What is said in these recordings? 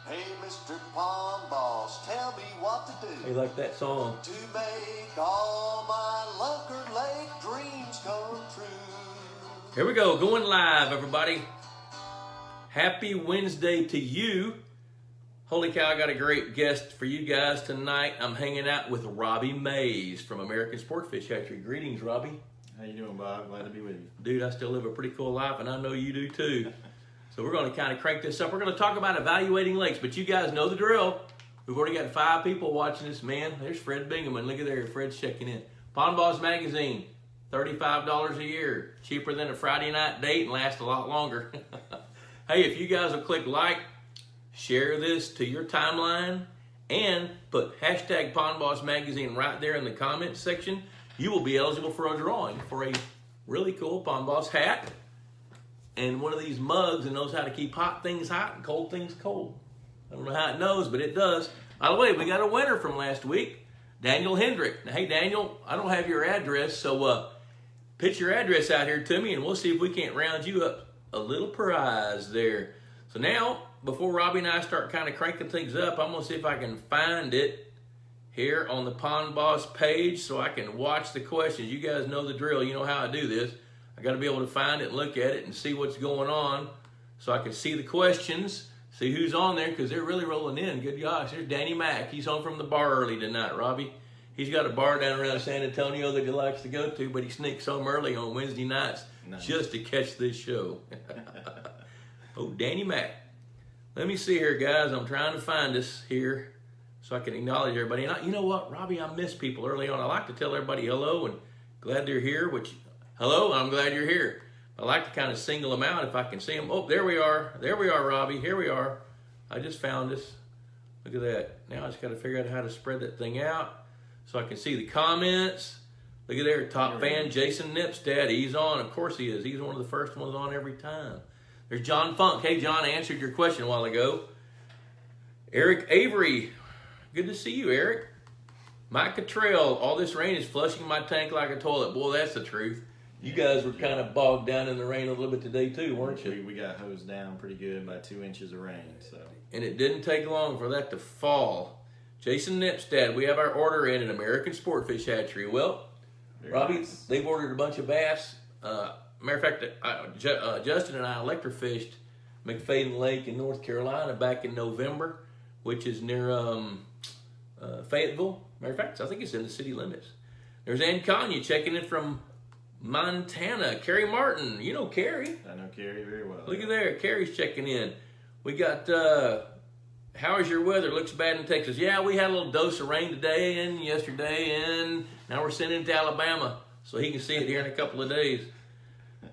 Hey, Mr. Pond Boss, tell me what to do. You like that song? To make all my Lunker Lake dreams come true. Here we go, going live, everybody. Happy Wednesday to you. Holy cow, I got a great guest for you guys tonight. I'm hanging out with Robby Mays from American Sport Fish Hatchery. Greetings, Robby. How you doing, Bob? Glad to be with you. Dude, I still live a pretty cool life, and I know you do too. So we're going to kind of crank this up. We're going to talk about evaluating lakes, but you guys know the drill. We've already got 5 people watching this, man. There's Fred Bingaman. Look at there. Fred's checking in. Pond Boss Magazine, $35 a year. Cheaper than a Friday night date and lasts a lot longer. Hey, if you guys will click like, share this to your timeline, and put hashtag Pond Boss Magazine right there in the comments section, you will be eligible for a drawing for a really cool Pond Boss hat and one of these mugs that knows how to keep hot things hot and cold things cold. I don't know how it knows, but it does. By the way, we got a winner from last week, Daniel Hendrick. Now, hey, Daniel, I don't have your address, so pitch your address out here to me, and we'll see if we can't round you up a little prize there. So now, before Robby and I start kind of cranking things up, I'm going to see if I can find it here on the Pond Boss page so I can watch the questions. You guys know the drill. You know how I do this. I got to be able to find it and look at it and see what's going on so I can see the questions, see who's on there, because they're really rolling in. Good gosh, there's Danny Mack. He's home from the bar early tonight, Robby. He's got a bar down around San Antonio that he likes to go to, but he sneaks home early on Wednesday nights just to catch this show. Oh, Danny Mack. Let me see here, guys. I'm trying to find us here so I can acknowledge everybody. And you know what, Robby, I miss people early on. I like to tell everybody hello and glad they're here, which... Hello, I'm glad you're here. I like to kind of single them out if I can see them. Oh, there we are. There we are, Robby. Here we are. I just found us. Look at that. Now I just got to figure out how to spread that thing out so I can see the comments. Look at there. Top fan, Jason Nipstad. He's on. Of course he is. He's one of the first ones on every time. There's John Funk. Hey, John, I answered your question a while ago. Eric Avery. Good to see you, Eric. Mike Cottrell. All this rain is flushing my tank like a toilet. Boy, that's the truth. You guys were kind of bogged down in the rain a little bit today too, weren't you? We got hosed down pretty good by 2 inches of rain. So. And it didn't take long for that to fall. Jason Nipstad, we have our order in at American Sport Fish Hatchery. Well, Very Robby, nice. They've ordered a bunch of bass. Matter of fact, Justin and I electrofished McFadden Lake in North Carolina back in November, which is near Fayetteville. Matter of fact, I think it's in the city limits. There's Ann Kanya checking in from Montana. Carrie Martin, you know Carrie. I know Carrie very well. Look at there, Carrie's checking in. We got, how's your weather? Looks bad in Texas. Yeah, we had a little dose of rain today and yesterday, and now we're sending it to Alabama so he can see it here in a couple of days.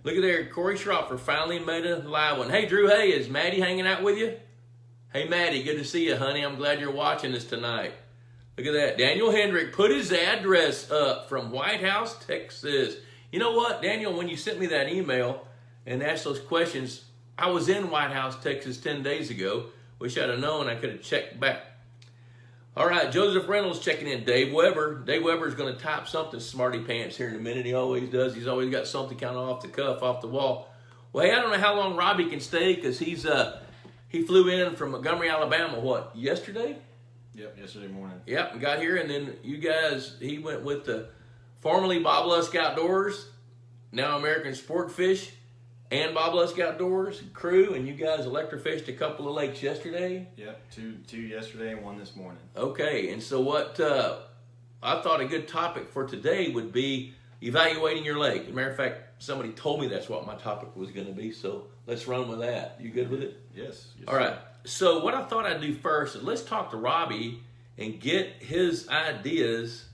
Look at there, Corey Schropfer finally made a live one. Hey, Drew, hey, is Maddie hanging out with you? Hey, Maddie, good to see you, honey. I'm glad you're watching us tonight. Look at that. Daniel Hendrick put his address up from White House, Texas. You know what, Daniel, when you sent me that email and asked those questions, I was in White House, Texas 10 days ago. Wish I'd have known. I could have checked back. All right, Joseph Reynolds checking in. Dave Weber. Dave Weber's going to type something smarty pants here in a minute. He always does. He's always got something kind of off the cuff, off the wall. Well, hey, I don't know how long Robby can stay because he flew in from Montgomery, Alabama, what, yesterday? Yep, yesterday morning. Yep, and got here, and then you guys, he went with the formerly Bob Lusk Outdoors, now American Sport Fish, and Bob Lusk Outdoors crew, and you guys electrofished a couple of lakes yesterday? Yep, two yesterday and 1 this morning. Okay, and so what I thought a good topic for today would be evaluating your lake. As a matter of fact, somebody told me that's what my topic was going to be, so let's run with that. You good with it? Yes. All right, so what I thought I'd do first is let's talk to Robby and get his ideas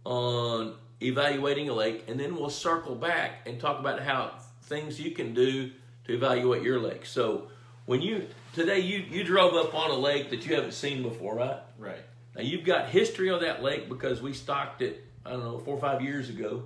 on evaluating a lake, and then we'll circle back and talk about how things you can do to evaluate your lake. So when you drove up on a lake that you haven't seen before, right? Right. Now you've got history of that lake because we stocked it, I don't know, 4 or 5 years ago,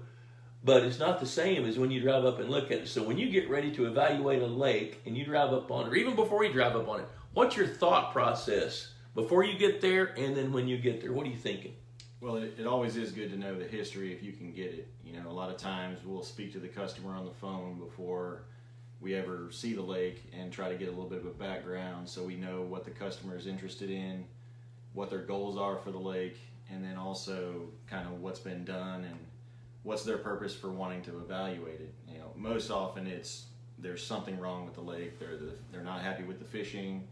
but it's not the same as when you drive up and look at it. So when you get ready to evaluate a lake and you drive up on it, or even before you drive up on it, what's your thought process before you get there and then when you get there? What are you thinking? Well, it always is good to know the history if you can get it. You know, a lot of times we'll speak to the customer on the phone before we ever see the lake, and try to get a little bit of a background so we know what the customer is interested in, what their goals are for the lake, and then also kind of what's been done and what's their purpose for wanting to evaluate it. You know, most often there's something wrong with the lake. They're not happy with the fishing,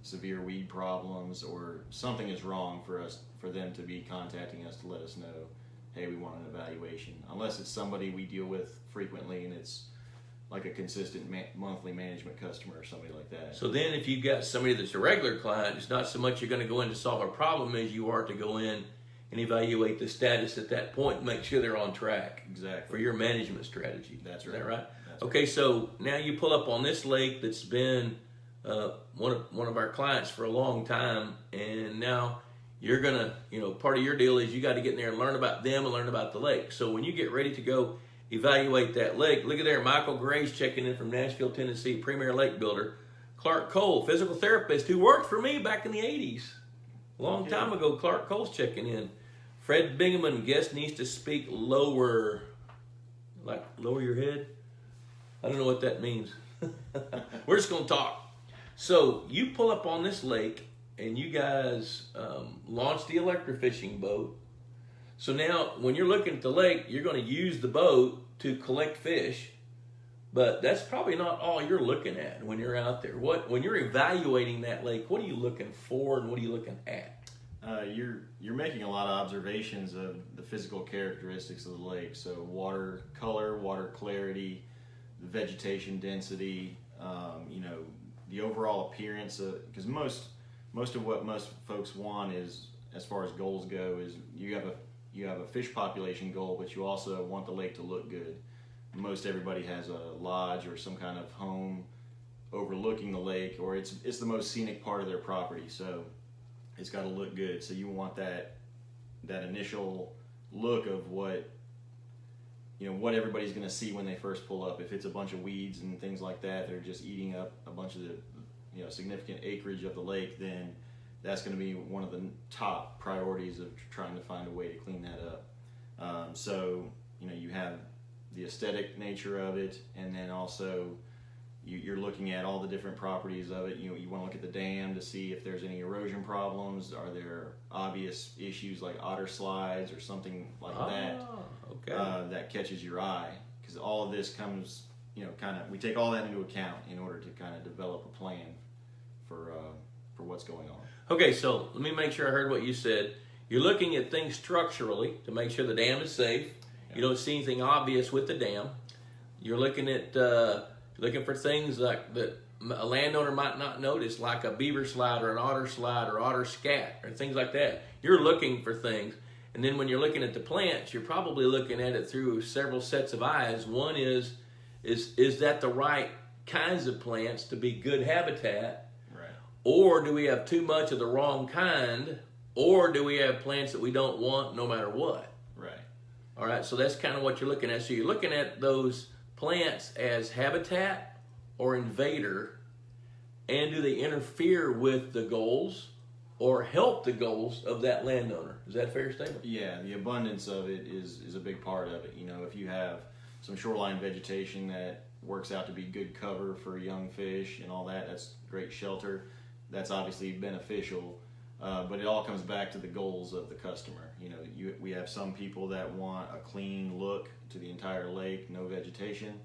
severe weed problems, or something is wrong for them to be contacting us to let us know, hey, we want an evaluation. Unless it's somebody we deal with frequently and it's like a consistent monthly management customer or somebody like that. So then if you've got somebody that's a regular client, it's not so much you're going to go in to solve a problem as you are to go in and evaluate the status at that point and make sure they're on track. Exactly. For your management strategy. That's right. Is that right? That's okay, right. So now you pull up on this lake that's been one of our clients for a long time, and now you're gonna, part of your deal is you got to get in there and learn about them and learn about the lake. So when you get ready to go evaluate that lake, look at there, Michael Gray's checking in from Nashville, Tennessee, premier lake builder. Clark Cole, physical therapist who worked for me back in the 80s. A long time ago, Clark Cole's checking in. Fred Bingaman, guest needs to speak lower. Like lower your head? I don't know what that means. We're just going to talk. So you pull up on this lake and you guys launch the electrofishing boat. So now when you're looking at the lake, you're going to use the boat to collect fish. But that's probably not all you're looking at when you're out there. When you're evaluating that lake, what are you looking for and what are you looking at? You're making a lot of observations of the physical characteristics of the lake. So water color, water clarity, the vegetation density, the overall appearance. Because most of what most folks want is, as far as goals go, is you have a fish population goal, but you also want the lake to look good. Most everybody has a lodge or some kind of home overlooking the lake, or it's the most scenic part of their property, so it's got to look good. So you want that initial look of what everybody's going to see when they first pull up. If it's a bunch of weeds and things like that, they're just eating up a bunch of the significant acreage of the lake, then that's going to be one of the top priorities of trying to find a way to clean that up. So you have the aesthetic nature of it, and then also you're looking at all the different properties of it. You want to look at the dam to see if there's any erosion problems. Are there obvious issues like otter slides or something like that? Okay. That catches your eye, because all of this comes, we take all that into account in order to kind of develop a plan for what's going on. Okay, so let me make sure I heard what you said. You're looking at things structurally to make sure the dam is safe. You don't see anything obvious with the dam. You're looking at looking for things like that a landowner might not notice, like a beaver slide or an otter slide or otter scat or things like that. You're looking for things. And then when you're looking at the plants, you're probably looking at it through several sets of eyes. One is that the right kinds of plants to be good habitat? Right. Or do we have too much of the wrong kind? Or do we have plants that we don't want no matter what? Right. All right, so that's kind of what you're looking at. So you're looking at those plants as habitat or invader, and do they interfere with the goals or help the goals of that landowner? Is that a fair statement? Yeah, the abundance of it is a big part of it. If you have some shoreline vegetation that works out to be good cover for young fish and all that, that's great shelter. That's obviously beneficial. But it all comes back to the goals of the customer. We have some people that want a clean look to the entire lake, no vegetation.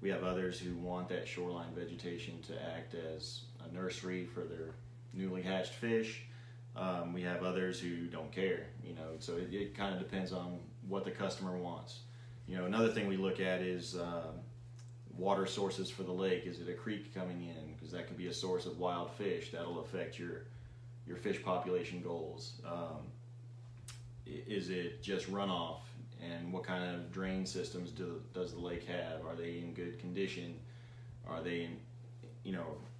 We have others who want that shoreline vegetation to act as a nursery for their newly hatched fish. We have others who don't care, so it kind of depends on what the customer wants. Another thing we look at is water sources for the lake. Is it a creek coming in? Because that can be a source of wild fish. That'll affect your fish population goals. Is it just runoff? And what kind of drain systems does the lake have? Are they in good condition? Are they in,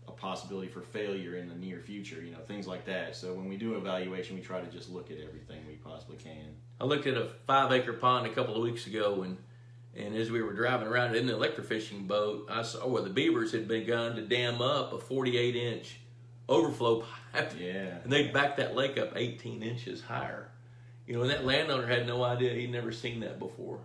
a possibility for failure in the near future? Things like that. So when we do evaluation, we try to just look at everything we possibly can. I looked at a 5-acre pond a couple of weeks ago, and as we were driving around in the electrofishing boat, I saw where the beavers had begun to dam up a 48-inch overflow pipe. Yeah. And they'd back that lake up 18 inches higher. And that landowner had no idea. He'd never seen that before.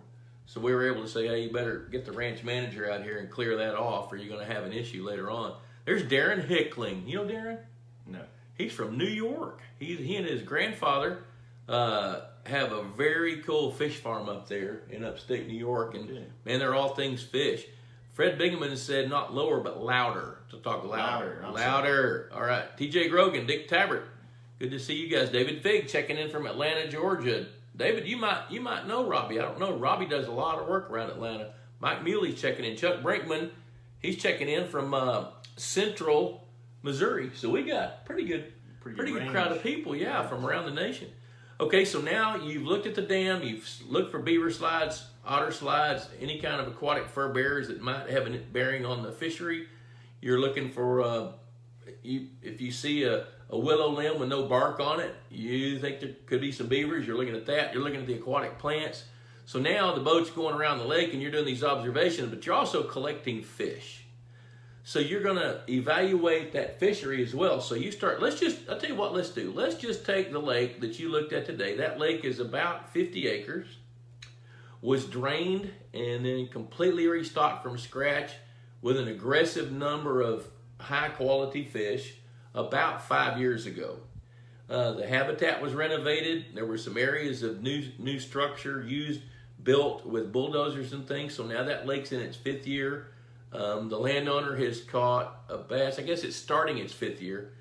So we were able to say, hey, you better get the ranch manager out here and clear that off, or you're going to have an issue later on. There's Darren Hickling. You know Darren? No. He's from New York. He and his grandfather have a very cool fish farm up there in upstate New York, and man, they're all things fish. Fred Bingaman said not lower but louder. To talk louder. Louder. All right. TJ Grogan, Dick Tabbert. Good to see you guys. David Fig checking in from Atlanta, Georgia. David, you might know Robby. I don't know. Robby does a lot of work around Atlanta. Mike Muley's checking in. Chuck Brinkman, he's checking in from Central Missouri. So we got pretty good crowd of people, from around the nation. Okay, so now you've looked at the dam, you've looked for beaver slides, otter slides, any kind of aquatic fur bearers that might have a bearing on the fishery. You're looking for, if you see a willow limb with no bark on it, you think there could be some beavers, you're looking at that. You're looking at the aquatic plants. So now the boat's going around the lake and you're doing these observations, but you're also collecting fish. So you're going to evaluate that fishery as well. So you start, I'll tell you what, let's do. Let's just take the lake that you looked at today. That lake is about 50 acres, was drained and then completely restocked from scratch with an aggressive number of high quality fish about 5 years ago. The habitat was renovated. There were some areas of new structure built with bulldozers and things. So now that lake's in its 5th year. The landowner has caught a bass. I guess it's starting its 5th year.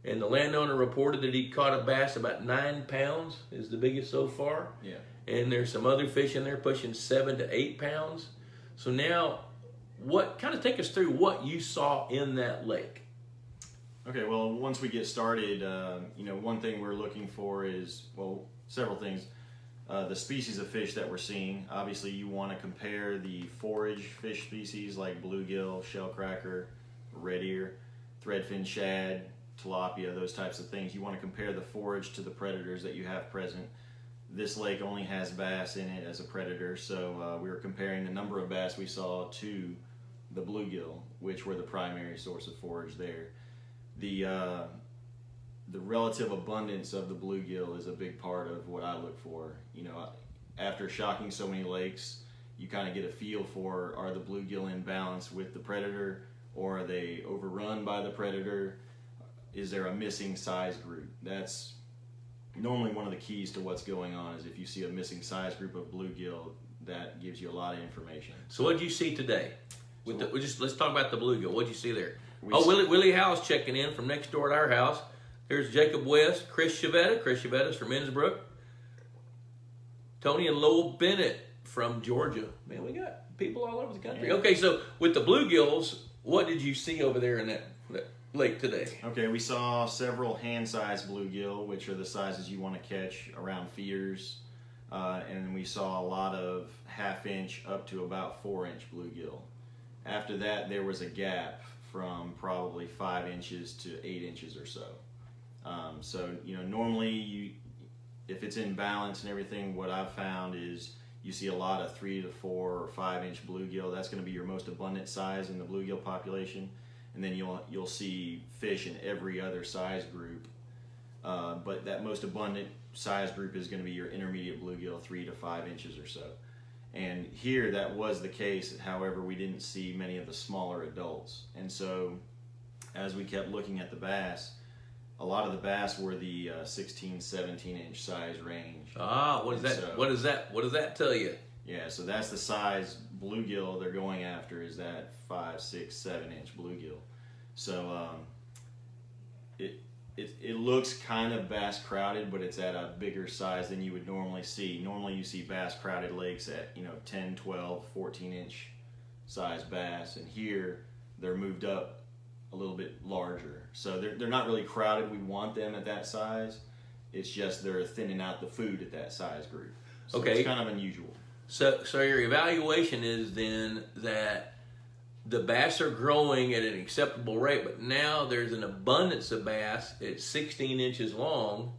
And the landowner reported that he caught a bass about 9 pounds, is the biggest so far. Yeah. And there's some other fish in there pushing 7 to 8 pounds. So now, take us through what you saw in that lake. Okay, well, once we get started, one thing we're looking for is, several things. The species of fish that we're seeing. Obviously, you want to compare the forage fish species like bluegill, shellcracker, red ear, threadfin shad, tilapia, those types of things. You want to compare the forage to the predators that you have present. This lake only has bass in it as a predator, so we were comparing the number of bass we saw to the bluegill, which were the primary source of forage there. The relative abundance of the bluegill is a big part of what I look for. After shocking so many lakes, you kind of get a feel for, are the bluegill in balance with the predator, or are they overrun by the predator? Is there a missing size group? That's normally one of the keys to what's going on, is if you see a missing size group of bluegill, that gives you a lot of information. So what did you see today? Let's talk about the bluegill. What did you see there? Willie Howe's checking in from next door to our house. There's Jacob West, Chris Chavetta. Chris Chavetta's from Innsbruck. Tony and Lowell Bennett from Georgia. Man, we got people all over the country. Yeah. Okay, so with the bluegills, what did you see over there in that lake today? Okay, we saw several hand-sized bluegill, which are the sizes you want to catch around feeders. And we saw a lot of half-inch up to about 4-inch bluegill. After that, there was a gap from probably 5 inches to 8 inches or so. Normally if it's in balance and everything, what I've found is you see a lot of 3 to 4 or 5 inch bluegill. That's going to be your most abundant size in the bluegill population. And then you'll see fish in every other size group. But that most abundant size group is going to be your intermediate bluegill, 3 to 5 inches or so. And here that was the case. However, we didn't see many of the smaller adults. And so as we kept looking at the bass, a lot of the bass were the 16, 17 inch size range. What does that tell you? Yeah, so that's the size bluegill they're going after, is that 5, 6, 7 inch bluegill. So it looks kind of bass crowded, but it's at a bigger size than you would normally see. Normally you see bass crowded lakes at 10, 12, 14 inch size bass, and here they're moved up a little bit larger. So they're not really crowded. We want them at that size. It's just they're thinning out the food at that size group. So okay. It's kind of unusual. So your evaluation is then that the bass are growing at an acceptable rate, but now there's an abundance of bass at 16 inches long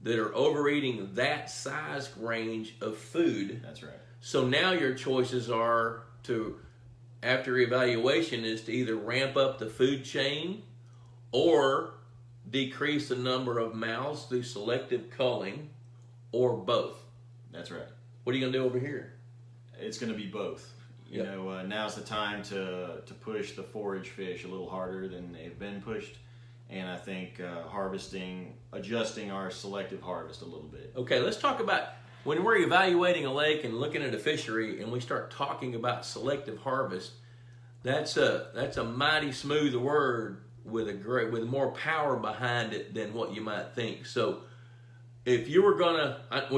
that are overeating that size range of food. That's right. So now your choices are after evaluation, is to either ramp up the food chain or decrease the number of mouths through selective culling, or both. That's right. What are you going to do over here? It's going to be both. You know, now's the time to push the forage fish a little harder than they've been pushed. And I think adjusting our selective harvest a little bit. Okay, let's talk about when we're evaluating a lake and looking at a fishery and we start talking about selective harvest. That's a mighty smooth word with more power behind it than what you might think. So if you were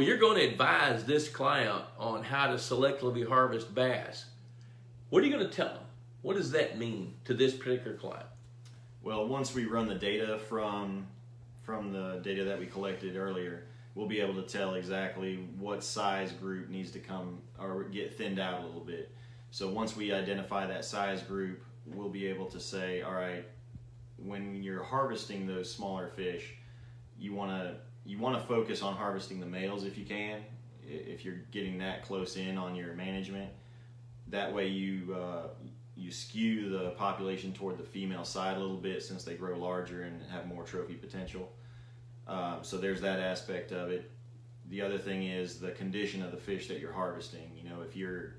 you're going to advise this client on how to selectively harvest bass. What are you going to tell them? What does that mean to this particular client? Well, once we run the data from the data that we collected earlier, we'll be able to tell exactly what size group needs to come or get thinned out a little bit. So once we identify that size group, we'll be able to say, all right, when you're harvesting those smaller fish, you want to focus on harvesting the males if you can, if you're getting that close in on your management. That way you skew the population toward the female side a little bit since they grow larger and have more trophy potential. So there's that aspect of it. The other thing is the condition of the fish that you're harvesting. You know, if you're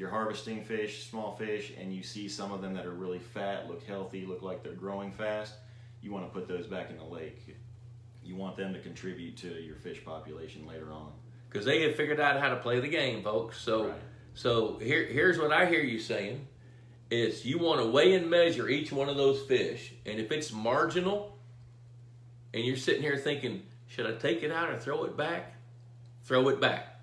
harvesting small fish, and you see some of them that are really fat, look healthy, look like they're growing fast, you want to put those back in the lake. You want them to contribute to your fish population later on. Because they have figured out how to play the game, folks. So, Right. so here's what I hear you saying. Is you want to weigh and measure each one of those fish, and if it's marginal, and you're sitting here thinking, should I take it out or throw it back? Throw it back.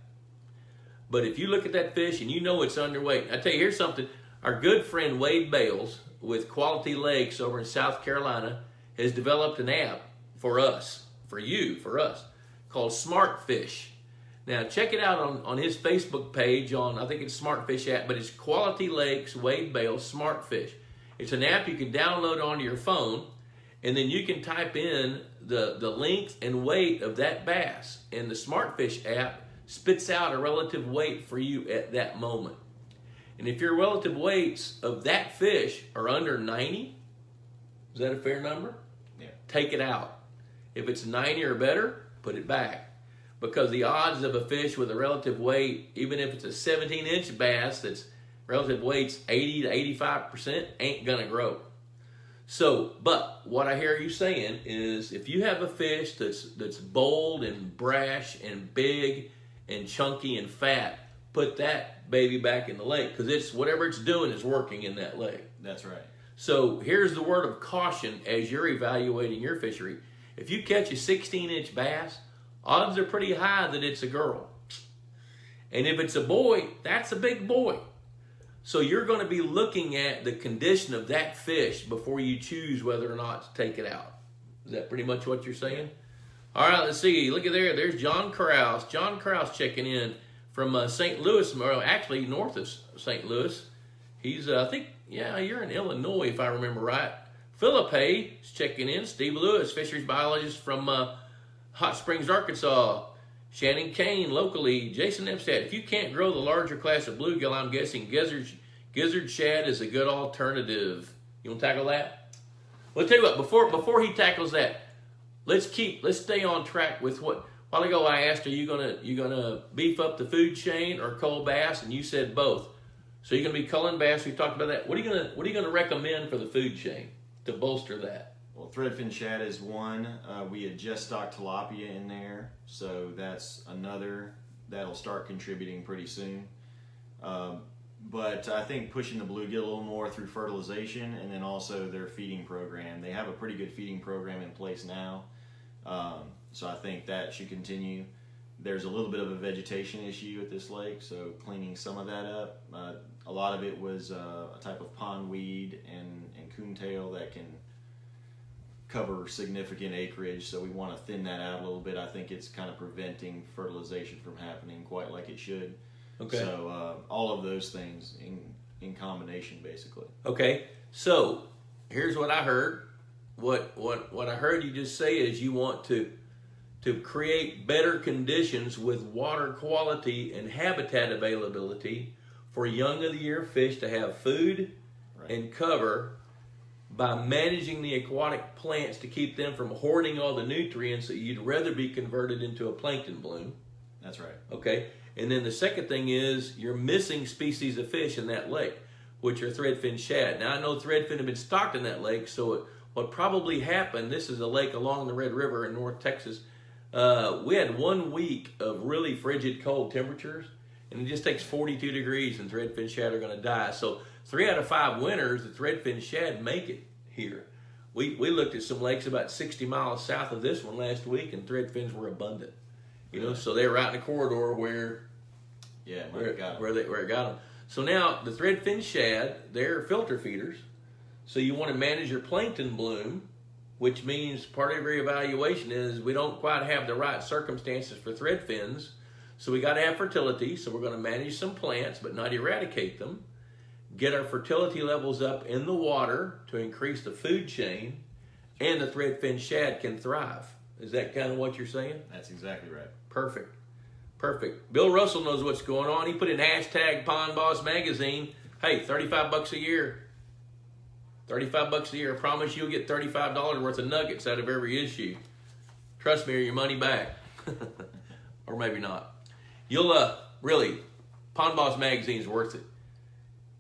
But if you look at that fish and you know it's underweight, I tell you, here's something. Our good friend Wade Bales with Quality Lakes over in South Carolina has developed an app for us, for us, called Smart Fish. Now, check it out on his Facebook page I think it's Smart Fish app, but it's Quality Lakes, Wade Bales, Smart Fish. It's an app you can download onto your phone, and then you can type in the length and weight of that bass, and the Smart Fish app spits out a relative weight for you at that moment. And if your relative weights of that fish are under 90, is that a fair number? Yeah. Take it out. If it's 90 or better, put it back. Because the odds of a fish with a relative weight, even if it's a 17-inch bass that's relative weight's 80 to 85%, ain't gonna grow. So, but what I hear you saying is if you have a fish that's bold and brash and big and chunky and fat, put that baby back in the lake, because it's whatever it's doing is working in that lake. That's right. So here's the word of caution as you're evaluating your fishery. If you catch a 16-inch bass, odds are pretty high that it's a girl. And if it's a boy, that's a big boy. So you're going to be looking at the condition of that fish before you choose whether or not to take it out. Is that pretty much what you're saying? All right, let's see. Look at there. There's John Krause. John Krause checking in from St. Louis, or actually north of St. Louis. He's, I think, yeah, you're in Illinois if I remember right. Philip Hay is checking in. Steve Lewis, fisheries biologist from Hot Springs, Arkansas. Shannon Kane, locally. Jason Epstead. If you can't grow the larger class of bluegill, I'm guessing gizzard shad is a good alternative. You want to tackle that? Well, I'll tell you what. Before he tackles that, let's stay on track with what. A while ago I asked, are you gonna beef up the food chain or cull bass? And you said both. So you're gonna be culling bass. We talked about that. What are you gonna recommend for the food chain to bolster that? Well, threadfin shad is one. We had just stocked tilapia in there, so that's another that'll start contributing pretty soon. But I think pushing the bluegill a little more through fertilization and then also their feeding program. They have a pretty good feeding program in place now, so I think that should continue. There's a little bit of a vegetation issue at this lake, so cleaning some of that up. A lot of it was a type of pondweed and coontail that can cover significant acreage, so we want to thin that out a little bit. I think it's kind of preventing fertilization from happening quite like it should. Okay. So all of those things in combination, basically. Okay. So here's what I heard. What I heard you just say is you want to create better conditions with water quality and habitat availability for young of the year fish to have food and cover by managing the aquatic plants to keep them from hoarding all the nutrients that you'd rather be converted into a plankton bloom. That's right. Okay. And then the second thing is you're missing species of fish in that lake, which are threadfin shad. Now I know threadfin have been stocked in that lake, so what probably happened, this is a lake along the Red River in North Texas. We had 1 week of really frigid cold temperatures, and it just takes 42 degrees and threadfin shad are going to die. So 3 out of 5 winters, the threadfin shad make it here. We looked at some lakes about 60 miles south of this one last week, and threadfins were abundant. So they were out in the corridor where it got them. So now the threadfin shad, they're filter feeders. So you want to manage your plankton bloom, which means part of your evaluation is we don't quite have the right circumstances for threadfins. So we got to have fertility. So we're going to manage some plants, but not eradicate them. Get our fertility levels up in the water to increase the food chain, and the threadfin shad can thrive. Is that kind of what you're saying? That's exactly right. Perfect. Bill Russell knows what's going on. He put in hashtag Pond Boss Magazine. Hey, $35 a year. $35 a year. I promise you'll get $35 worth of nuggets out of every issue. Trust me, or your money back. Or maybe not. You'll really, Pond Boss Magazine's worth it.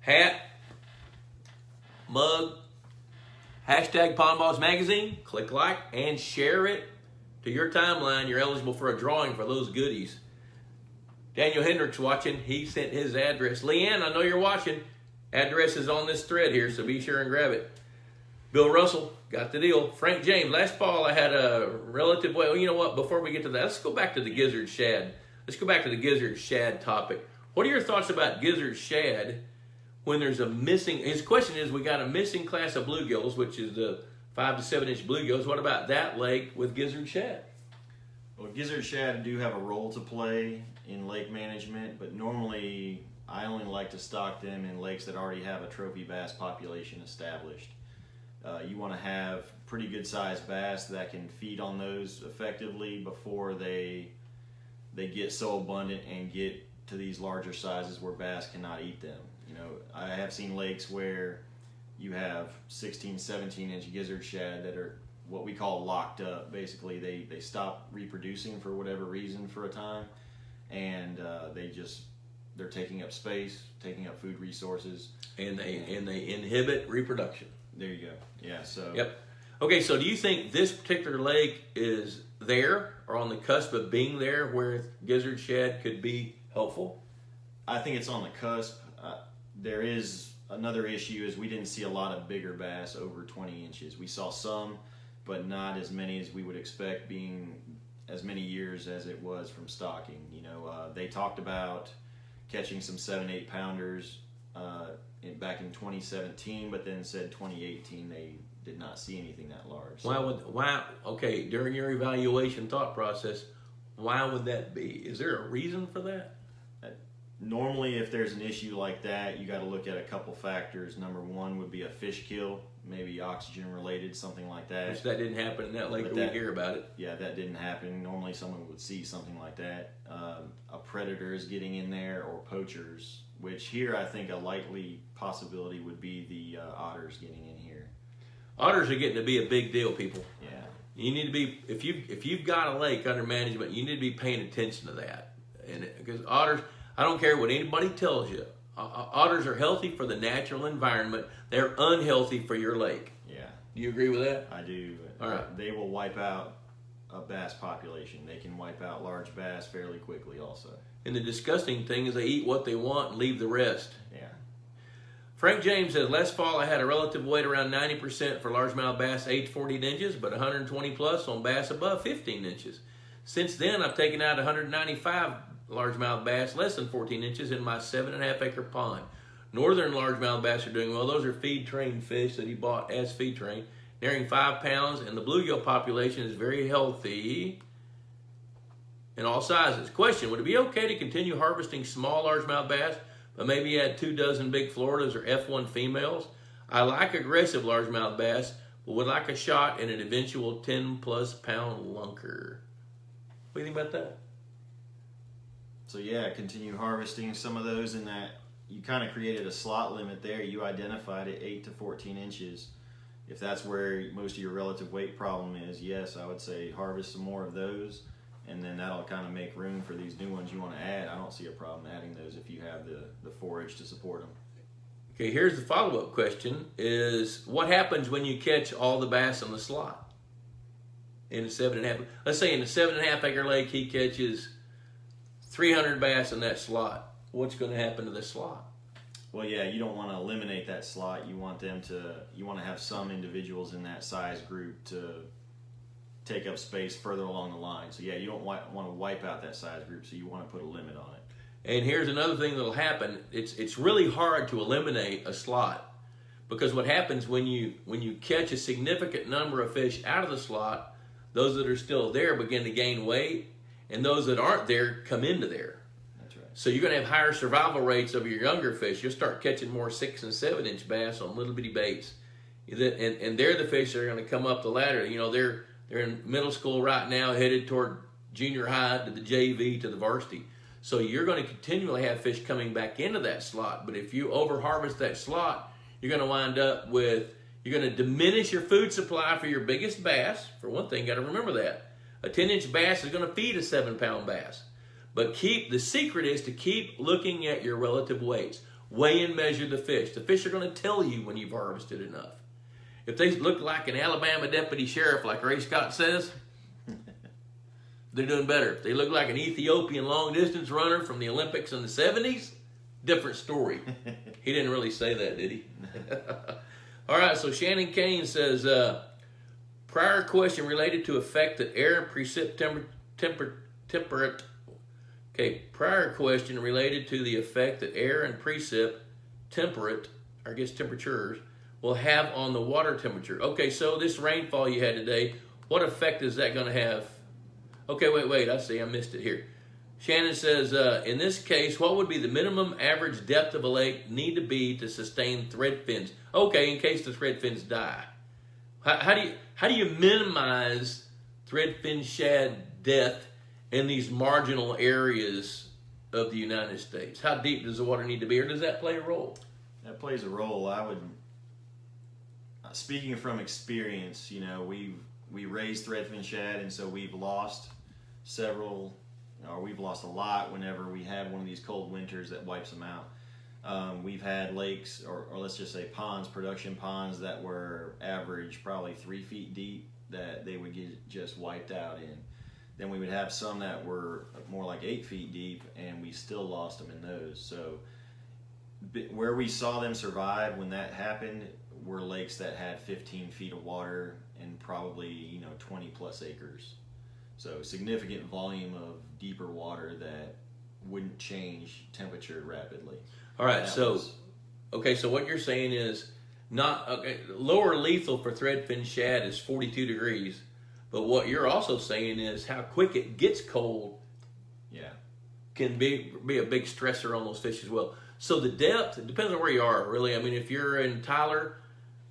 Hat, mug, hashtag Pond Boss Magazine. Click like and share it to your timeline. You're eligible for a drawing for those goodies. Daniel Hendricks watching. He sent his address. Leanne, I know you're watching. Address is on this thread here, so be sure and grab it. Bill Russell, got the deal. Frank James, last fall I had a relative, well, you know what, before we get to that, let's go back to the gizzard shad. Let's go back to the gizzard shad topic. What are your thoughts about gizzard shad when there's a missing, his question is, we got a missing class of bluegills, which is the 5 to 7 inch bluegills. What about that lake with gizzard shad? Well, gizzard shad do have a role to play in lake management, but normally I only like to stock them in lakes that already have a trophy bass population established. You want to have pretty good sized bass that can feed on those effectively before they get so abundant and get to these larger sizes where bass cannot eat them. I have seen lakes where you have 16, 17 inch gizzard shad that are what we call locked up. Basically, they stop reproducing for whatever reason for a time, and they're taking up space, taking up food resources, and they inhibit reproduction. There you go. Yeah. So. Yep. Okay. So do you think this particular lake is there or on the cusp of being there where gizzard shad could be helpful? I think it's on the cusp. There is another issue is we didn't see a lot of bigger bass over 20 inches. We saw some, but not as many as we would expect, being as many years as it was from stocking. They talked about catching some 7-8 pounders back in 2017, but then said 2018 they did not see anything that large. So. Okay, during your evaluation thought process, why would that be? Is there a reason for that? Normally, if there's an issue like that, you got to look at a couple factors. Number one would be a fish kill, maybe oxygen related, something like that. Which that didn't happen in that lake, but we hear about it. Yeah, that didn't happen. Normally someone would see something like that. A predator is getting in there, or poachers, which here I think a likely possibility would be the otters getting in here. Otters are getting to be a big deal, people. Yeah. You need to be, if you've got a lake under management, you need to be paying attention to that. And because otters, I don't care what anybody tells you, otters are healthy for the natural environment. They're unhealthy for your lake. Yeah. Do you agree with that? I do. All right. They will wipe out a bass population. They can wipe out large bass fairly quickly also. And the disgusting thing is they eat what they want and leave the rest. Yeah. Frank James says, last fall I had a relative weight around 90% for largemouth bass age 14 inches, but 120 plus on bass above 15 inches. Since then, I've taken out 195 largemouth bass less than 14 inches in my 7.5 acre pond. Northern largemouth bass are doing well. Those are feed train fish that he bought as feed train, nearing 5 pounds, and the bluegill population is very healthy in all sizes. Question, would it be okay to continue harvesting small largemouth bass, but maybe add 2 dozen big Floridas or F1 females? I like aggressive largemouth bass, but would like a shot in an eventual 10 plus pound lunker. What do you think about that? So yeah, continue harvesting some of those in that you kind of created a slot limit there. You identified it 8 to 14 inches. If that's where most of your relative weight problem is, yes, I would say harvest some more of those. and then that'll kind of make room for these new ones you want to add. I don't see a problem adding those if you have the forage to support them. Okay, here's the follow-up question: is what happens when you catch all the bass on the slot in a 7.5? Let's say in a 7.5 acre lake, he catches 300 bass in that slot. What's going to happen to the slot? Well, yeah, you don't want to eliminate that slot. You want to have some individuals in that size group to take up space further along the line. So yeah, you don't want to wipe out that size group. So you want to put a limit on it. And here's another thing that'll happen. It's really hard to eliminate a slot, because what happens when you catch a significant number of fish out of the slot, those that are still there begin to gain weight, and those that aren't there come into there. That's right. So you're going to have higher survival rates of your younger fish. You'll start catching more 6 and 7 inch bass on little bitty baits, and they're the fish that are going to come up the ladder. You know, they're in middle school right now, headed toward junior high, to the JV, to the varsity. So you're going to continually have fish coming back into that slot. But if you over-harvest that slot, you're going to wind up with, you're going to diminish your food supply for your biggest bass. For one thing, got to remember that. A 10-inch bass is going to feed a 7-pound bass. But the secret is to keep looking at your relative weights. Weigh and measure the fish. The fish are going to tell you when you've harvested enough. If they look like an Alabama deputy sheriff, like Ray Scott says, they're doing better. If they look like an Ethiopian long-distance runner from the Olympics in the 70s, different story. He didn't really say that, did he? All right, so Shannon Kane says, prior question related to effect that air and precip temperate. Okay, prior question related to the effect that air and precip temperatures will have on the water temperature. Okay, so this rainfall you had today, what effect is that going to have? Okay, wait, I see, I missed it here. Shannon says, in this case, what would be the minimum average depth of a lake need to be to sustain thread fins? Okay, in case the thread fins die. How do you minimize thread fin shad death in these marginal areas of the United States? How deep does the water need to be, or does that play a role? That plays a role. I would, speaking from experience, you know, we raise threadfin shad, and so we've lost we've lost a lot whenever we have one of these cold winters that wipes them out. We've had lakes, or let's just say ponds, production ponds, that were average probably 3 feet deep, that they would get just wiped out in. Then we would have some that were more like 8 feet deep, and we still lost them in those. So where we saw them survive when that happened were lakes that had 15 feet of water and probably 20 plus acres. So significant volume of deeper water that wouldn't change temperature rapidly. All right, so what you're saying is lower lethal for threadfin shad is 42 degrees, but what you're also saying is how quick it gets cold can be a big stressor on those fish as well. So the depth, it depends on where you are, really. I mean, if you're in Tyler,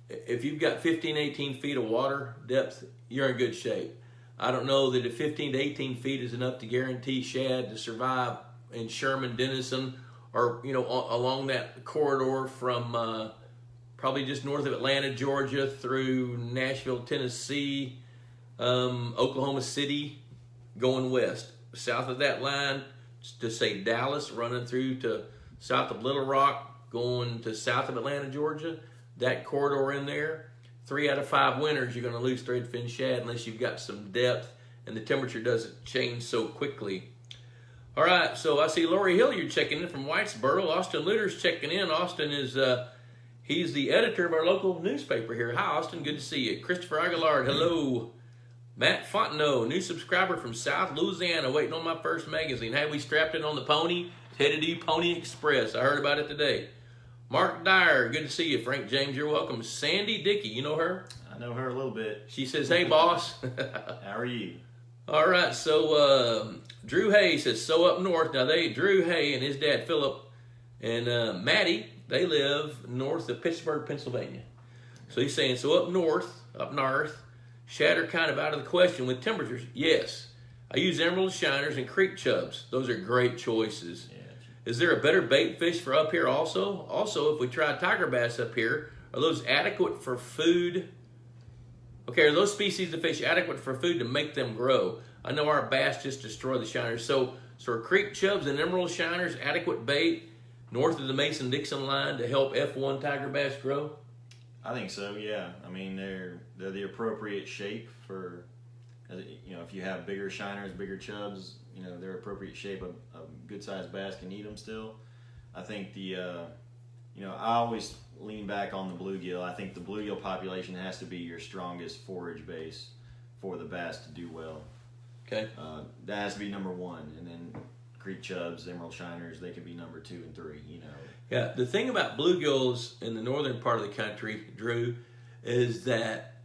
if you've got 15, 18 feet of water depth, you're in good shape. I don't know that if 15 to 18 feet is enough to guarantee shad to survive in Sherman, Denison, or along that corridor from probably just north of Atlanta, Georgia, through Nashville, Tennessee, Oklahoma City, going west. South of that line, to say Dallas, running through to south of Little Rock, going to south of Atlanta, Georgia, that corridor in there, 3 out of 5 winters you're going to lose threadfin shad unless you've got some depth and the temperature doesn't change so quickly. All right, so I see Lori Hilliard checking in from Whitesboro. Austin Luter's checking in. Austin is he's the editor of our local newspaper here. Hi, Austin. Good to see you. Christopher Aguilar, hello. Matt Fontenot, new subscriber from South Louisiana, waiting on my first magazine. Hey, we strapped it on the pony. It's headed to Pony Express. I heard about it today. Mark Dyer, good to see you. Frank James, you're welcome. Sandy Dickey, you know her? I know her a little bit. She says, hey, boss. How are you? All right, so Drew Hay says, so up north. Now, Drew Hay and his dad, Philip, and Maddie, they live north of Pittsburgh, Pennsylvania. So he's saying, so up north, shad are kind of out of the question with temperatures. Yes, I use emerald shiners and creek chubs. Those are great choices. Yeah. Is there a better bait fish for up here also? Also, if we try tiger bass up here, are those adequate for food Okay, are those species of fish adequate for food to make them grow? I know our bass just destroy the shiners. So are creek chubs and emerald shiners adequate bait north of the Mason-Dixon line to help F1 tiger bass grow? I think so. Yeah. I mean, they're the appropriate shape for, if you have bigger shiners, bigger chubs, they're appropriate shape. A good-sized bass can eat them still. I think I always lean back on the bluegill. I think the bluegill population has to be your strongest forage base for the bass to do well. Okay. That has to be number one, and then creek chubs, emerald shiners, they can be number 2 and 3. Yeah. The thing about bluegills in the northern part of the country, Drew, is that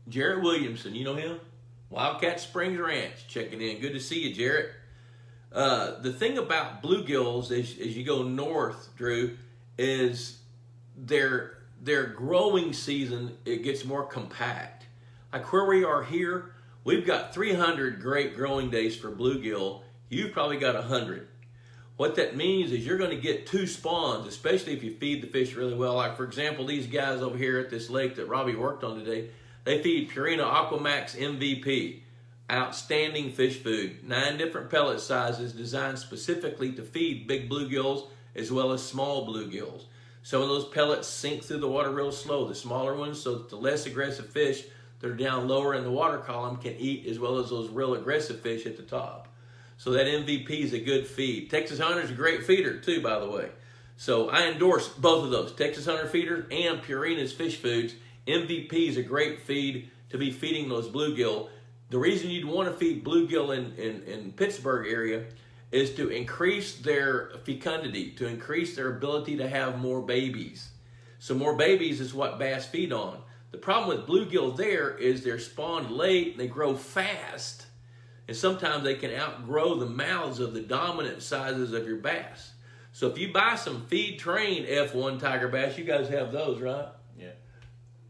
Jarrett Williamson, you know him, Wildcat Springs Ranch, checking in. Good to see you, Jarrett. The thing about bluegills as you go north, Drew, is their growing season, it gets more compact. Like where we are here, we've got 300 great growing days for bluegill. You've probably got 100. What that means is you're going to get 2 spawns, especially if you feed the fish really well. Like for example, these guys over here at this lake that Robby worked on today, they feed Purina Aquamax MVP. Outstanding fish food. 9 different pellet sizes designed specifically to feed big bluegills as well as small bluegills. Some of those pellets sink through the water real slow, the smaller ones, so that the less aggressive fish that are down lower in the water column can eat, as well as those real aggressive fish at the top. So that MVP is a good feed. Texas Hunter is a great feeder too, by the way. So I endorse both of those, Texas Hunter feeder and Purina's fish foods. MVP is a great feed to be feeding those bluegill. The reason you'd want to feed bluegill in Pittsburgh area is to increase their fecundity, to increase their ability to have more babies. So more babies is what bass feed on. The problem with bluegill there is they're spawned late and they grow fast. And sometimes they can outgrow the mouths of the dominant sizes of your bass. So if you buy some feed-trained F1 tiger bass, you guys have those, right? Yeah.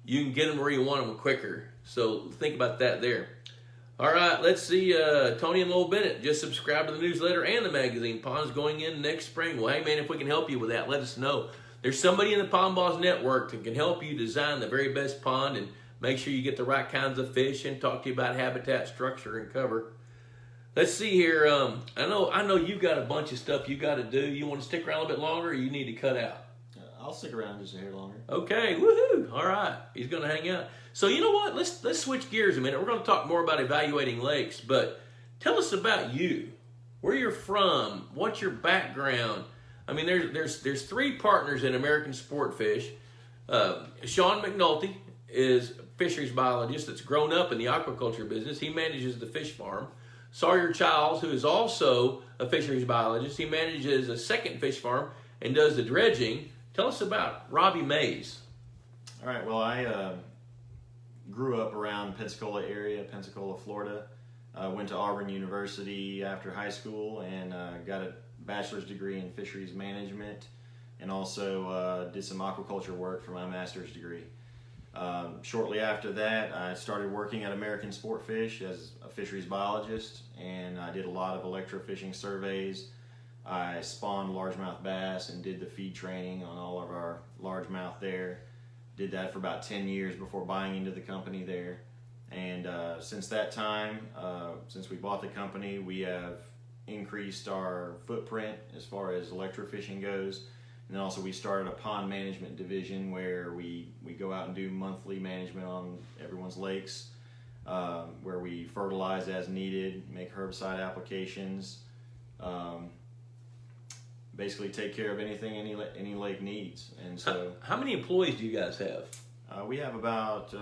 You can get them where you want them quicker. So think about that there. All right, let's see. Tony and Lowell Bennett just subscribed to the newsletter and the magazine. Pond's going in next spring. Well, hey, man, if we can help you with that, let us know. There's somebody in the Pond Boss Network that can help you design the very best pond and make sure you get the right kinds of fish and talk to you about habitat, structure, and cover. Let's see here. I know you've got a bunch of stuff you got to do. You want to stick around a bit longer, or you need to cut out? I'll stick around just a hair longer. Okay, woohoo! All right, he's going to hang out. So you know what? Let's switch gears a minute. We're going to talk more about evaluating lakes, but tell us about you, where you're from, what's your background. I mean, there's 3 partners in American Sport Fish. Sean McNulty is a fisheries biologist that's grown up in the aquaculture business. He manages the fish farm. Sawyer Childs, who is also a fisheries biologist, he manages a second fish farm and does the dredging. Tell us about Robby Mays. All right. Well, I grew up around Pensacola area, Pensacola, Florida. Went to Auburn University after high school and got a bachelor's degree in fisheries management, and also did some aquaculture work for my master's degree. Shortly after that, I started working at American Sport Fish as a fisheries biologist, and I did a lot of electrofishing surveys. I spawned largemouth bass and did the feed training on all of our largemouth there. Did that for about 10 years before buying into the company there. And since that time, since we bought the company, we have increased our footprint as far as electrofishing goes. And then also we started a pond management division where we go out and do monthly management on everyone's lakes, where we fertilize as needed, make herbicide applications, basically take care of anything any lake needs. And so, how many employees do you guys have? We have about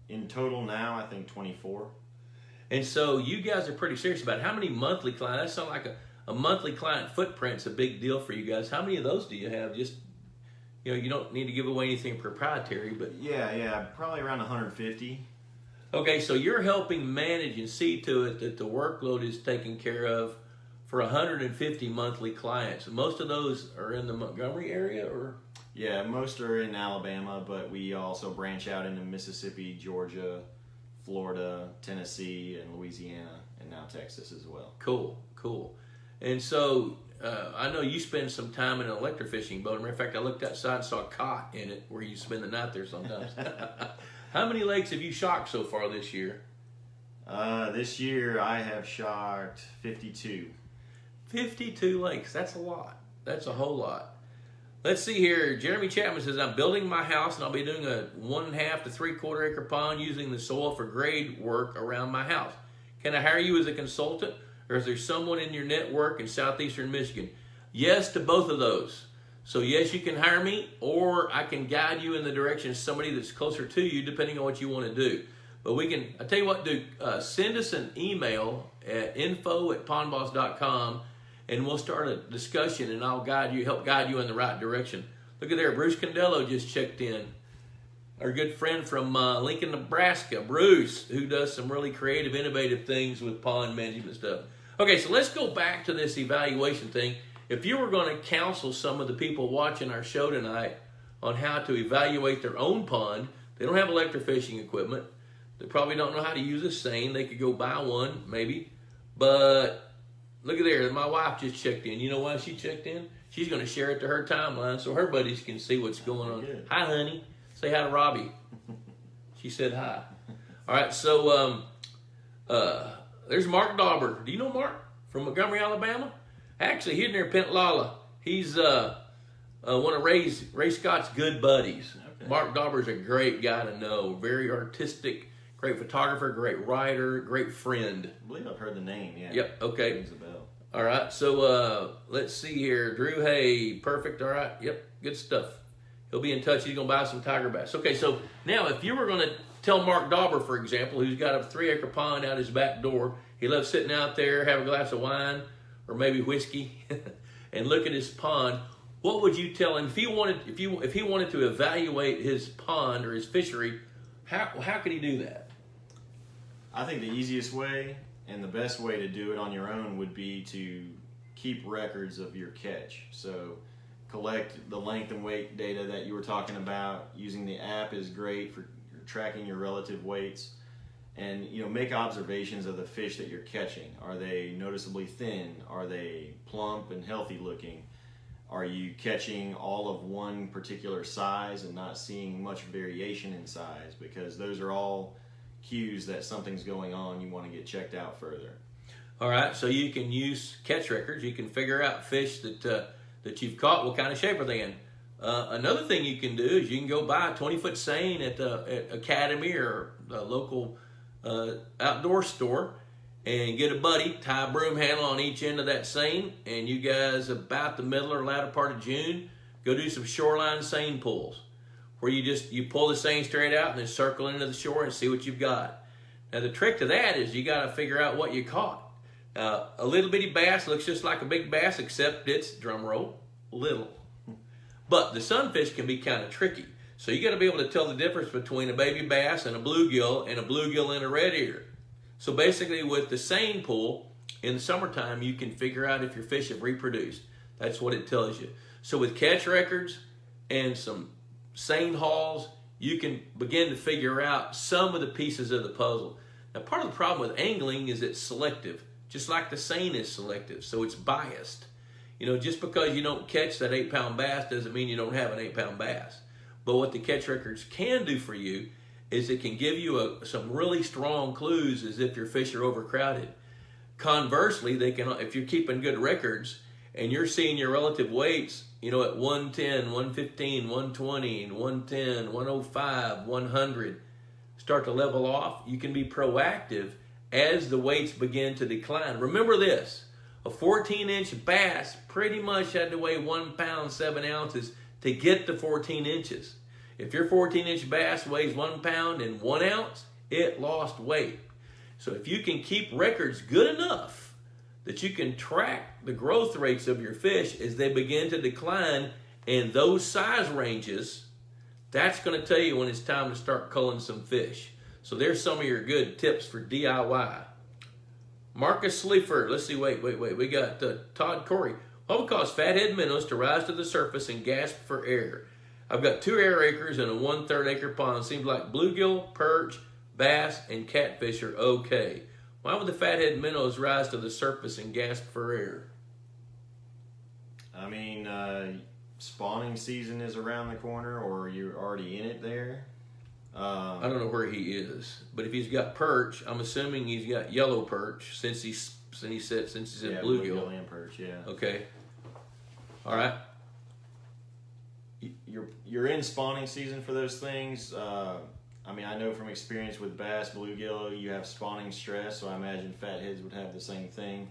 in total now, I think 24. And so you guys are pretty serious about it. How many monthly clients? That sounds like a monthly client footprint's a big deal for you guys. How many of those do you have? Just, you don't need to give away anything proprietary, but yeah, probably around 150. Okay, so you're helping manage and see to it that the workload is taken care of for 150 monthly clients. Most of those are in the Montgomery area, or? Yeah, most are in Alabama, but we also branch out into Mississippi, Georgia, Florida, Tennessee, and Louisiana, and now Texas as well. Cool. And so I know you spend some time in an electrofishing boat. As a matter of fact, I looked outside and saw a cot in it where you spend the night there sometimes. How many lakes have you shocked so far this year? This year I have shocked 52. 52 lakes. That's a lot. That's a whole lot. Let's see here. Jeremy Chapman says, I'm building my house and I'll be doing a 1.5 to 3/4 acre pond using the soil for grade work around my house. Can I hire you as a consultant, or is there someone in your network in southeastern Michigan? Yes to both of those. So yes, you can hire me, or I can guide you in the direction of somebody that's closer to you, depending on what you want to do. But we can, I tell you what, send us an email at info@pondboss.com, and we'll start a discussion, and I'll help guide you in the right direction. Look at there, Bruce Condello just checked in. Our good friend from Lincoln, Nebraska, Bruce, who does some really creative, innovative things with pond management stuff. Okay, so let's go back to this evaluation thing. If you were going to counsel some of the people watching our show tonight on how to evaluate their own pond, they don't have electrofishing equipment. They probably don't know how to use a seine. They could go buy one, maybe. But look at there. My wife just checked in. You know why she checked in? She's going to share it to her timeline so her buddies can see what's going on. Good. Hi, honey. Say hi to Robby. She said hi. All right, so there's Mark Dauber. Do you know Mark from Montgomery, Alabama? Actually, he's near Pentlala. He's one of Ray Scott's good buddies. Okay. Mark Dauber's a great guy to know. Very artistic, great photographer, great writer, great friend. I believe I've heard the name, yeah. Yep, okay. Rings a bell. All right, so let's see here. Drew Hay, perfect. All right, yep, good stuff. He'll be in touch. He's going to buy some tiger bass. Okay, so now if you were going to tell Mark Dauber, for example, who's got a 3-acre pond out his back door, he loves sitting out there, have a glass of wine or maybe whiskey and look at his pond, what would you tell him if he wanted to evaluate his pond or his fishery? How could he do that? I think the easiest way and the best way to do it on your own would be to keep records of your catch. So collect the length and weight data that you were talking about. Using the app is great for tracking your relative weights, and make observations of the fish that you're catching. Are they noticeably thin? Are they plump and healthy looking? Are you catching all of one particular size and not seeing much variation in size? Because those are all cues that something's going on. You want to get checked out further. All right, so you can use catch records. You can figure out fish that you've caught. What kind of shape are they in? Another thing you can do is you can go buy a 20-foot seine at Academy or a local outdoor store and get a buddy, tie a broom handle on each end of that seine, and you guys about the middle or latter part of June go do some shoreline seine pulls where you pull the seine straight out and then circle into the shore and see what you've got. Now the trick to that is you got to figure out what you caught. A little bitty bass looks just like a big bass, except it's, drum roll, little. But the sunfish can be kind of tricky. So you got to be able to tell the difference between a baby bass and a bluegill and a red ear. So basically with the seine pool, in the summertime, you can figure out if your fish have reproduced. That's what it tells you. So with catch records and some seine hauls, you can begin to figure out some of the pieces of the puzzle. Now part of the problem with angling is it's selective, just like the seine is selective, so it's biased. Just because you don't catch that 8-pound bass doesn't mean you don't have an 8-pound bass. But what the catch records can do for you is it can give you some really strong clues as if your fish are overcrowded. Conversely, they can, if you're keeping good records and you're seeing your relative weights, at 110, 115, 120, 110, 105, 100, start to level off, you can be proactive as the weights begin to decline. Remember this, a 14-inch bass pretty much had to weigh 1 pound, 7 ounces to get to 14 inches. If your 14-inch bass weighs 1 pound and 1 ounce, it lost weight. So if you can keep records good enough that you can track the growth rates of your fish as they begin to decline in those size ranges, that's going to tell you when it's time to start culling some fish. So there's some of your good tips for DIY. Marcus Sleaford, let's see, wait. We got Todd Corey. What would cause fathead minnows to rise to the surface and gasp for air? I've got 2 air acres and a 1/3 acre pond. Seems like bluegill, perch, bass, and catfish are okay. Why would the fathead minnows rise to the surface and gasp for air? I mean, spawning season is around the corner, or you're already in it there. I don't know where he is, but if he's got perch, I'm assuming he's got yellow perch since he said bluegill and perch. Yeah. Okay. All right. You're in spawning season for those things. I mean, I know from experience with bass, bluegill, you have spawning stress, so I imagine fatheads would have the same thing.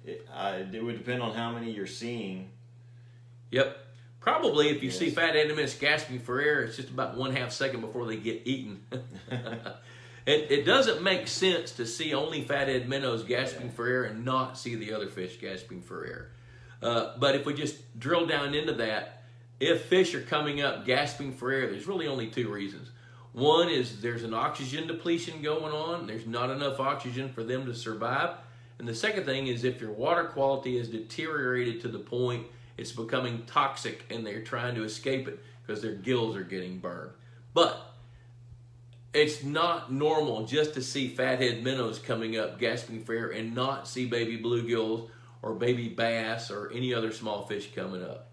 It would depend on how many you're seeing. Yep. Probably if you see fathead minnows gasping for air, it's just about 1/2 second before they get eaten. It doesn't make sense to see only fathead minnows gasping for air and not see the other fish gasping for air. But if we just drill down into that, if fish are coming up gasping for air, there's really only 2 reasons. One is there's an oxygen depletion going on. There's not enough oxygen for them to survive. And the second thing is if your water quality is deteriorated to the point it's becoming toxic and they're trying to escape it because their gills are getting burned. But it's not normal just to see fathead minnows coming up gasping for air and not see baby bluegills or baby bass or any other small fish coming up.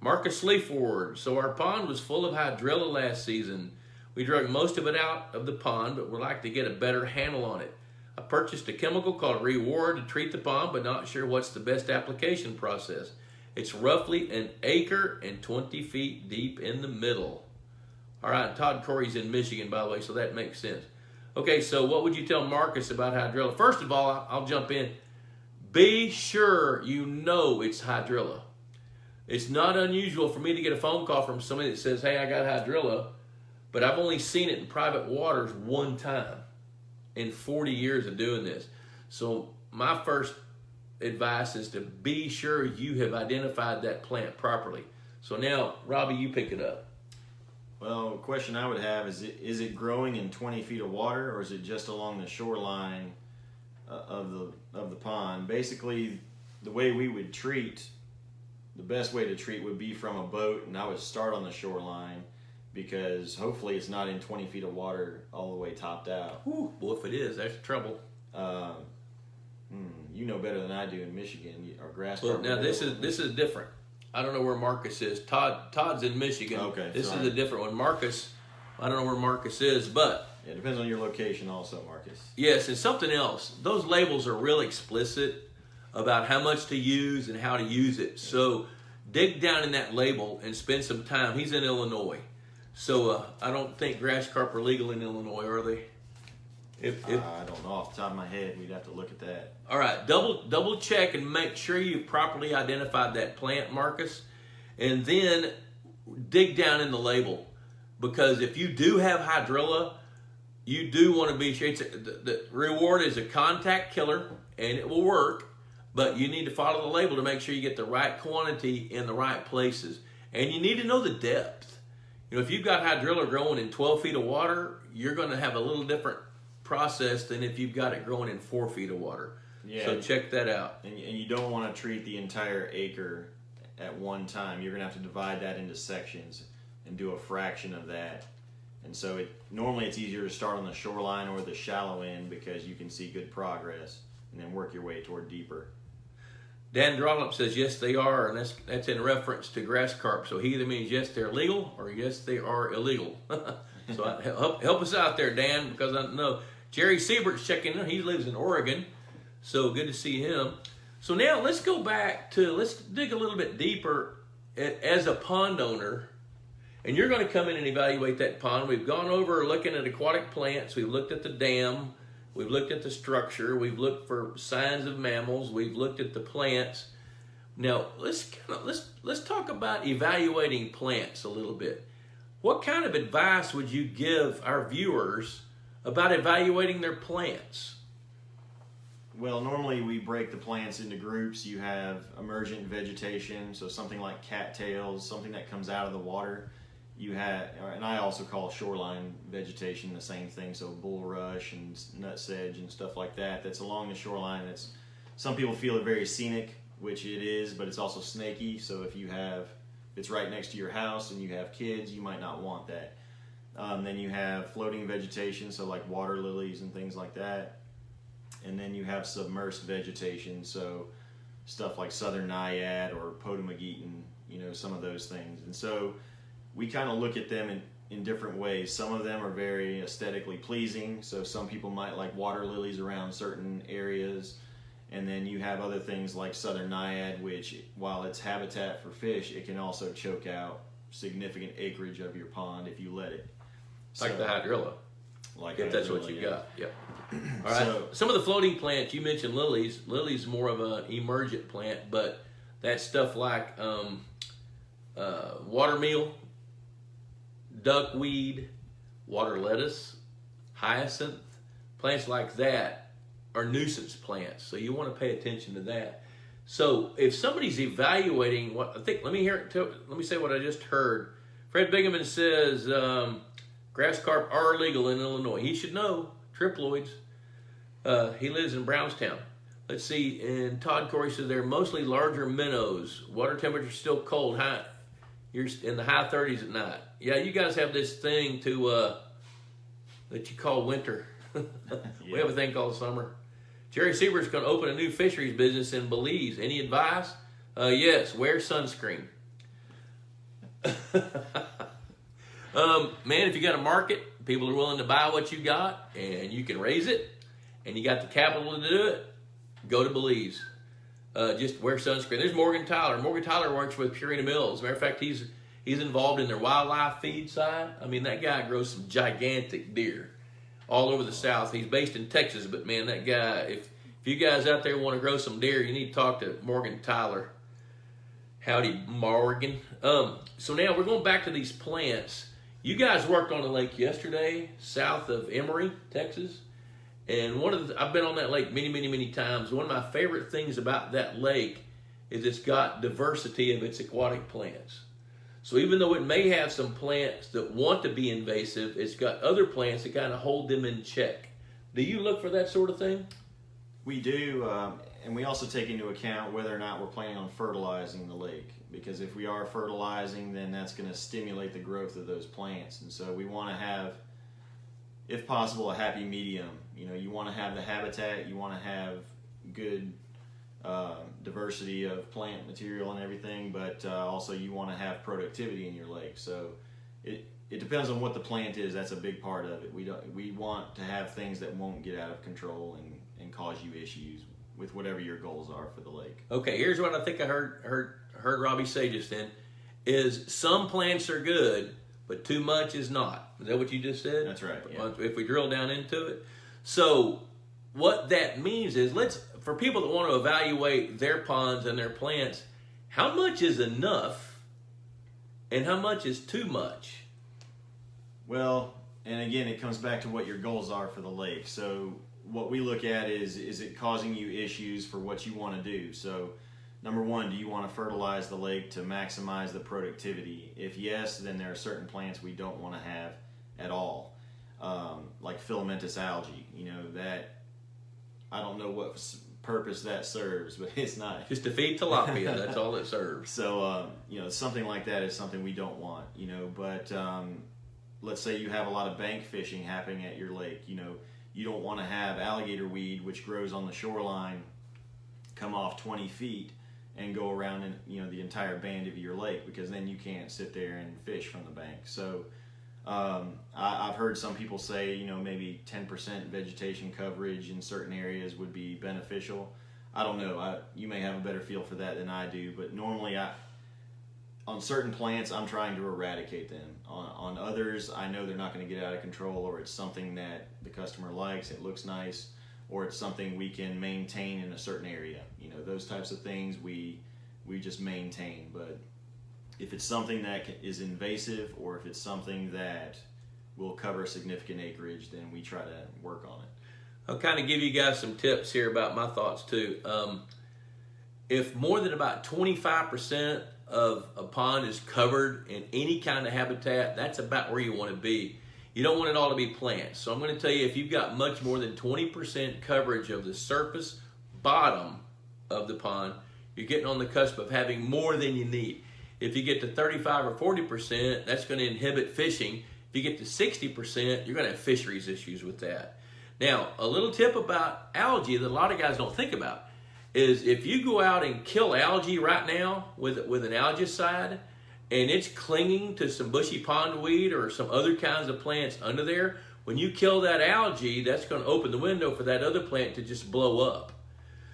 Marcus Leaford. So our pond was full of hydrilla last season. We drug most of it out of the pond, but we'd like to get a better handle on it. I purchased a chemical called Reward to treat the pond, but not sure what's the best application process. It's roughly an acre and 20 feet deep in the middle. All right, Todd Corey's in Michigan, by the way, so that makes sense. Okay, so what would you tell Marcus about hydrilla? First of all, I'll jump in. Be sure you know it's hydrilla. It's not unusual for me to get a phone call from somebody that says, hey, I got hydrilla, but I've only seen it in private waters 1 time in 40 years of doing this. So my first advice is to be sure you have identified that plant properly. So now, Robbie, you pick it up. Well, the question I would have is it growing in 20 feet of water, or is it just along the shoreline of the pond? Basically, the way we would treat, the best way to treat would be from a boat, and I would start on the shoreline because hopefully it's not in 20 feet of water all the way topped out. Whew, well, if it is, that's trouble. You know better than I do in Michigan, or grass. Well, now this is different. I don't know where Marcus is. Todd's in Michigan. Okay, this sorry. is a different one. Marcus, I don't know where Marcus is, but it depends on your location also, Marcus. yes, and something else. Those labels are real explicit about how much to use and how to use it. So dig down in that label and spend some time. He's in Illinois. So I don't think grass carp are legal in Illinois, are they? I don't know off the top of my head. We'd have to look at that. All right, double check and make sure you've properly identified that plant, Marcus, and then dig down in the label, because if you do have hydrilla, you do want to be sure. The Reward is a contact killer, and it will work, but you need to follow the label to make sure you get the right quantity in the right places, and you need to know the depth. You know, if you've got hydrilla growing in 12 feet of water, you're going to have a little different process than if you've got it growing in 4 feet of water. Yeah. So check that out. And you don't want to treat the entire acre at one time. You're going to have to divide that into sections and do a fraction of that. And so normally it's easier to start on the shoreline or the shallow end because you can see good progress and then work your way toward deeper. Dan Drollop says yes they are, and that's in reference to grass carp. So he either means yes they're legal or yes they are illegal. So help us out there, Dan, because I know Jerry Siebert's checking in. He lives in Oregon, so good to see him. So now let's go back to, let's dig a little bit deeper as a pond owner. And you're going to come in and evaluate that pond. We've gone over looking at aquatic plants. We've looked at the dam. We've looked at the structure. We've looked for signs of mammals. We've looked at the plants. Now let's talk about evaluating plants a little bit. What kind of advice would you give our viewers about evaluating their plants? Well, normally we break the plants into groups. You have emergent vegetation, so something like cattails, something that comes out of the water. You have, and I also call shoreline vegetation the same thing, so bulrush and nutsedge and stuff like that. That's along the shoreline. That's, some people feel it very scenic, which it is, but it's also snaky. So if it's right next to your house and you have kids, you might not want that. Then you have floating vegetation, so like water lilies and things like that. And then you have submersed vegetation, so stuff like southern naiad or potamogeton, some of those things. And so we kind of look at them in different ways. Some of them are very aesthetically pleasing, so some people might like water lilies around certain areas. And then you have other things like southern naiad, which, while it's habitat for fish, it can also choke out significant acreage of your pond if you let it. Like the hydrilla. Like if that's hydrilla, what you yeah. got. Yep. All right. So, some of the floating plants, you mentioned lilies. Lilies more of an emergent plant, but that stuff like watermeal, duckweed, water lettuce, hyacinth, plants like that are nuisance plants. So you want to pay attention to that. So if somebody's evaluating what I think, let me say what I just heard. Fred Bingaman says grass carp are illegal in Illinois. He should know. Triploids. He lives in Brownstown. Let's see. And Todd Corey says they're mostly larger minnows. Water temperature still cold. You're in the high 30s at night. Yeah, you guys have this thing that you call winter. We have a thing called summer. Jerry Siebert's going to open a new fisheries business in Belize. Any advice? Yes, wear sunscreen. Man, if you got a market, people are willing to buy what you got, and you can raise it, and you got the capital to do it, go to Belize. Just wear sunscreen. There's Morgan Tyler. Morgan Tyler works with Purina Mills. As a matter of fact, he's involved in their wildlife feed side. I mean, that guy grows some gigantic deer all over the South. He's based in Texas, but man, that guy, if you guys out there want to grow some deer, you need to talk to Morgan Tyler. Howdy, Morgan. So now we're going back to these plants. You guys worked on a lake yesterday, south of Emory, Texas. And I've been on that lake many, many, many times. One of my favorite things about that lake is it's got diversity of its aquatic plants. So even though it may have some plants that want to be invasive, it's got other plants that kind of hold them in check. Do you look for that sort of thing? We do, and we also take into account whether or not we're planning on fertilizing the lake. Because if we are fertilizing, then that's going to stimulate the growth of those plants. And so we want to have, if possible, a happy medium. You know, you want to have the habitat, you want to have good diversity of plant material and everything, but also you want to have productivity in your lake. So it depends on what the plant is. That's a big part of it. We want to have things that won't get out of control and cause you issues with whatever your goals are for the lake. Okay, here's what I think I heard Robby say just then, is some plants are good, but too much is not. Is that what you just said? That's right. Yeah. If we drill down into it. So what that means is, for people that want to evaluate their ponds and their plants, how much is enough and how much is too much? Well, and again, it comes back to what your goals are for the lake. So what we look at is it causing you issues for what you want to do? So number one, do you want to fertilize the lake to maximize the productivity? If yes, then there are certain plants we don't want to have at all. Like filamentous algae, that I don't know what purpose that serves, but it's not. Just to feed tilapia, that's all it serves. So, something like that is something we don't want, but let's say you have a lot of bank fishing happening at your lake, you don't want to have alligator weed, which grows on the shoreline, come off 20 feet and go around in, the entire band of your lake, because then you can't sit there and fish from the bank. So, I've heard some people say, maybe 10% vegetation coverage in certain areas would be beneficial. I don't know. You may have a better feel for that than I do, but normally on certain plants, I'm trying to eradicate them. On others, I know they're not going to get out of control, or it's something that the customer likes, it looks nice, or it's something we can maintain in a certain area. Those types of things we just maintain. But if it's something that is invasive, or if it's something that will cover significant acreage, then we try to work on it. I'll kind of give you guys some tips here about my thoughts too. If more than about 25% of a pond is covered in any kind of habitat, that's about where you want to be. You don't want it all to be plants. So I'm going to tell you, if you've got much more than 20% coverage of the surface bottom of the pond, you're getting on the cusp of having more than you need. If you get to 35 or 40%, that's going to inhibit fishing. If you get to 60%, you're going to have fisheries issues with that. Now, a little tip about algae that a lot of guys don't think about is if you go out and kill algae right now with an algicide, and it's clinging to some bushy pondweed or some other kinds of plants under there, when you kill that algae, that's going to open the window for that other plant to just blow up.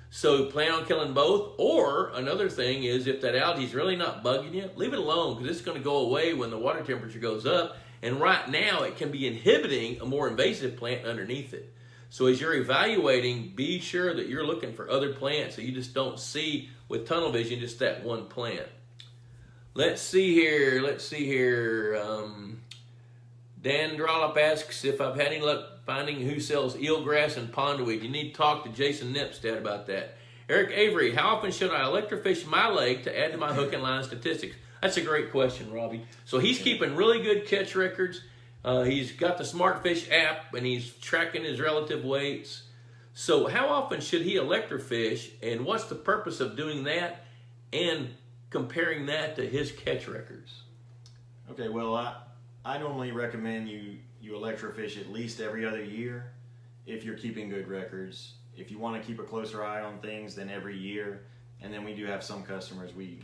So plan on killing both. Or another thing is, if that algae is really not bugging you, leave it alone, because it's going to go away when the water temperature goes up. And right now it can be inhibiting a more invasive plant underneath it. So as you're evaluating, be sure that you're looking for other plants, so you just don't see with tunnel vision just that one plant. Let's see here. Dan Drollop asks if I've had any luck finding who sells eelgrass and pondweed. You need to talk to Jason Nepstead about that. Eric Avery, how often should I electrofish my lake to add to my hook and line statistics? That's a great question, Robbie. So he's keeping really good catch records. He's got the SmartFish app, and he's tracking his relative weights. So how often should he electrofish, and what's the purpose of doing that and comparing that to his catch records? Okay, well, I normally recommend you electrofish at least every other year if you're keeping good records. If you want to keep a closer eye on things, then every year. And then we do have some customers we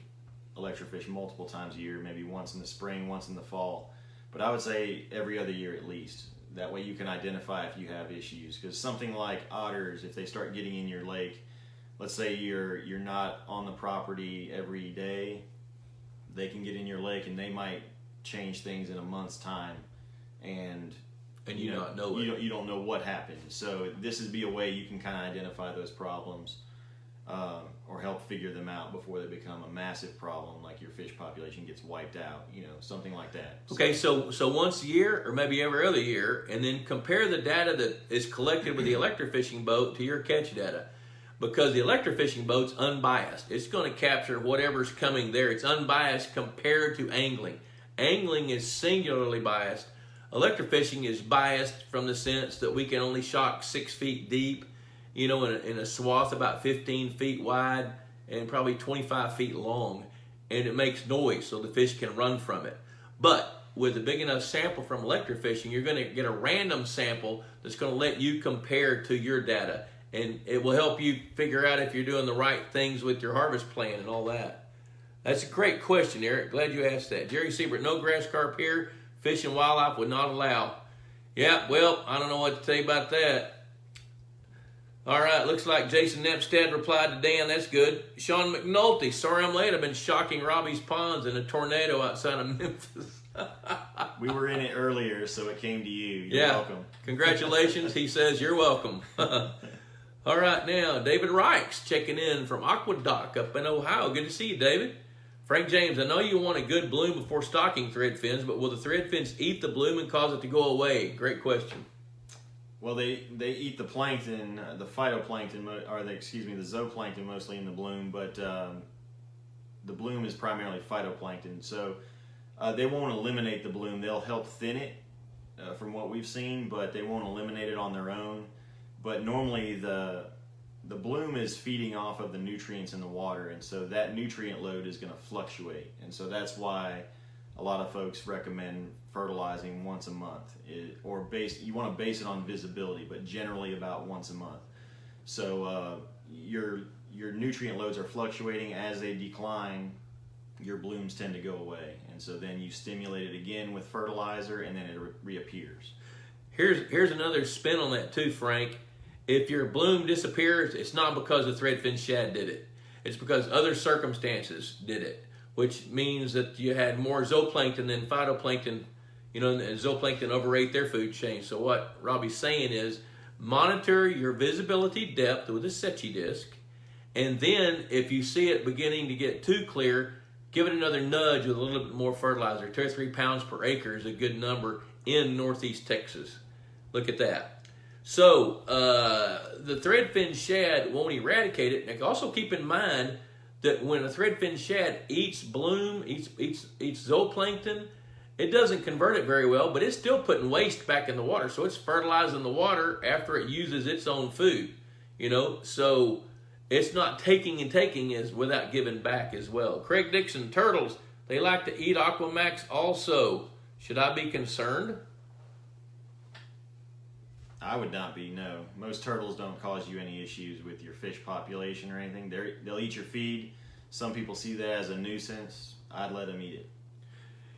electrofish multiple times a year, maybe once in the spring, once in the fall. But I would say every other year at least. That way you can identify if you have issues. Because something like otters, if they start getting in your lake, let's say you're not on the property every day, they can get in your lake and they might change things in a month's time, and you not know it. You don't know what happened. So this is be a way you can kind of identify those problems, or help figure them out before they become a massive problem, like your fish population gets wiped out, something like that. Okay, so once a year or maybe every other year, and then compare the data that is collected with the electrofishing boat to your catch data. Because the electrofishing boat's unbiased. It's going to capture whatever's coming there. It's unbiased compared to angling. Angling is singularly biased. Electrofishing is biased from the sense that we can only shock 6 feet deep, in a swath about 15 feet wide and probably 25 feet long, and it makes noise so the fish can run from it. But with a big enough sample from electrofishing, you're going to get a random sample that's going to let you compare to your data, and it will help you figure out if you're doing the right things with your harvest plan and all that. That's a great question, Eric. Glad you asked that. Jerry Siebert, no grass carp here. Fish and Wildlife would not allow. Yeah, well, I don't know what to tell you about that. All right, looks like Jason Nepstead replied to Dan. That's good. Sean McNulty, sorry I'm late. I've been shocking Robbie's ponds in a tornado outside of Memphis. We were in it earlier, so it came to you. You're welcome. Congratulations. He says you're welcome. All right, now, David Reichs checking in from Aqueduct up in Ohio. Good to see you, David. Frank James, I know you want a good bloom before stocking thread fins, but will the thread fins eat the bloom and cause it to go away? Great question. Well, they eat the plankton, the phytoplankton, or the zooplankton mostly in the bloom, but the bloom is primarily phytoplankton. So they won't eliminate the bloom. They'll help thin it from what we've seen, but they won't eliminate it on their own. But normally the bloom is feeding off of the nutrients in the water, and so that nutrient load is going to fluctuate. And so that's why a lot of folks recommend fertilizing once a month, you want to base it on visibility, but generally about once a month. So your nutrient loads are fluctuating. As they decline, your blooms tend to go away, and so then you stimulate it again with fertilizer, and then it reappears. Here's another spin on that too, Frank. If your bloom disappears, it's not because the threadfin shad did it. It's because other circumstances did it, which means that you had more zooplankton than phytoplankton, and zooplankton overate their food chain. So what Robbie's saying is monitor your visibility depth with a Secchi disc, and then if you see it beginning to get too clear, give it another nudge with a little bit more fertilizer. 2 or 3 pounds per acre is a good number in northeast Texas. Look at that. So the threadfin shad won't eradicate it. And also keep in mind that when a threadfin shad eats bloom, eats zooplankton, it doesn't convert it very well, but it's still putting waste back in the water. So it's fertilizing the water after it uses its own food, So it's not taking as without giving back as well. Craig Dixon, turtles, they like to eat Aquamax also. Should I be concerned? I would not be, no. Most turtles don't cause you any issues with your fish population or anything. They'll eat your feed. Some people see that as a nuisance. I'd let them eat it.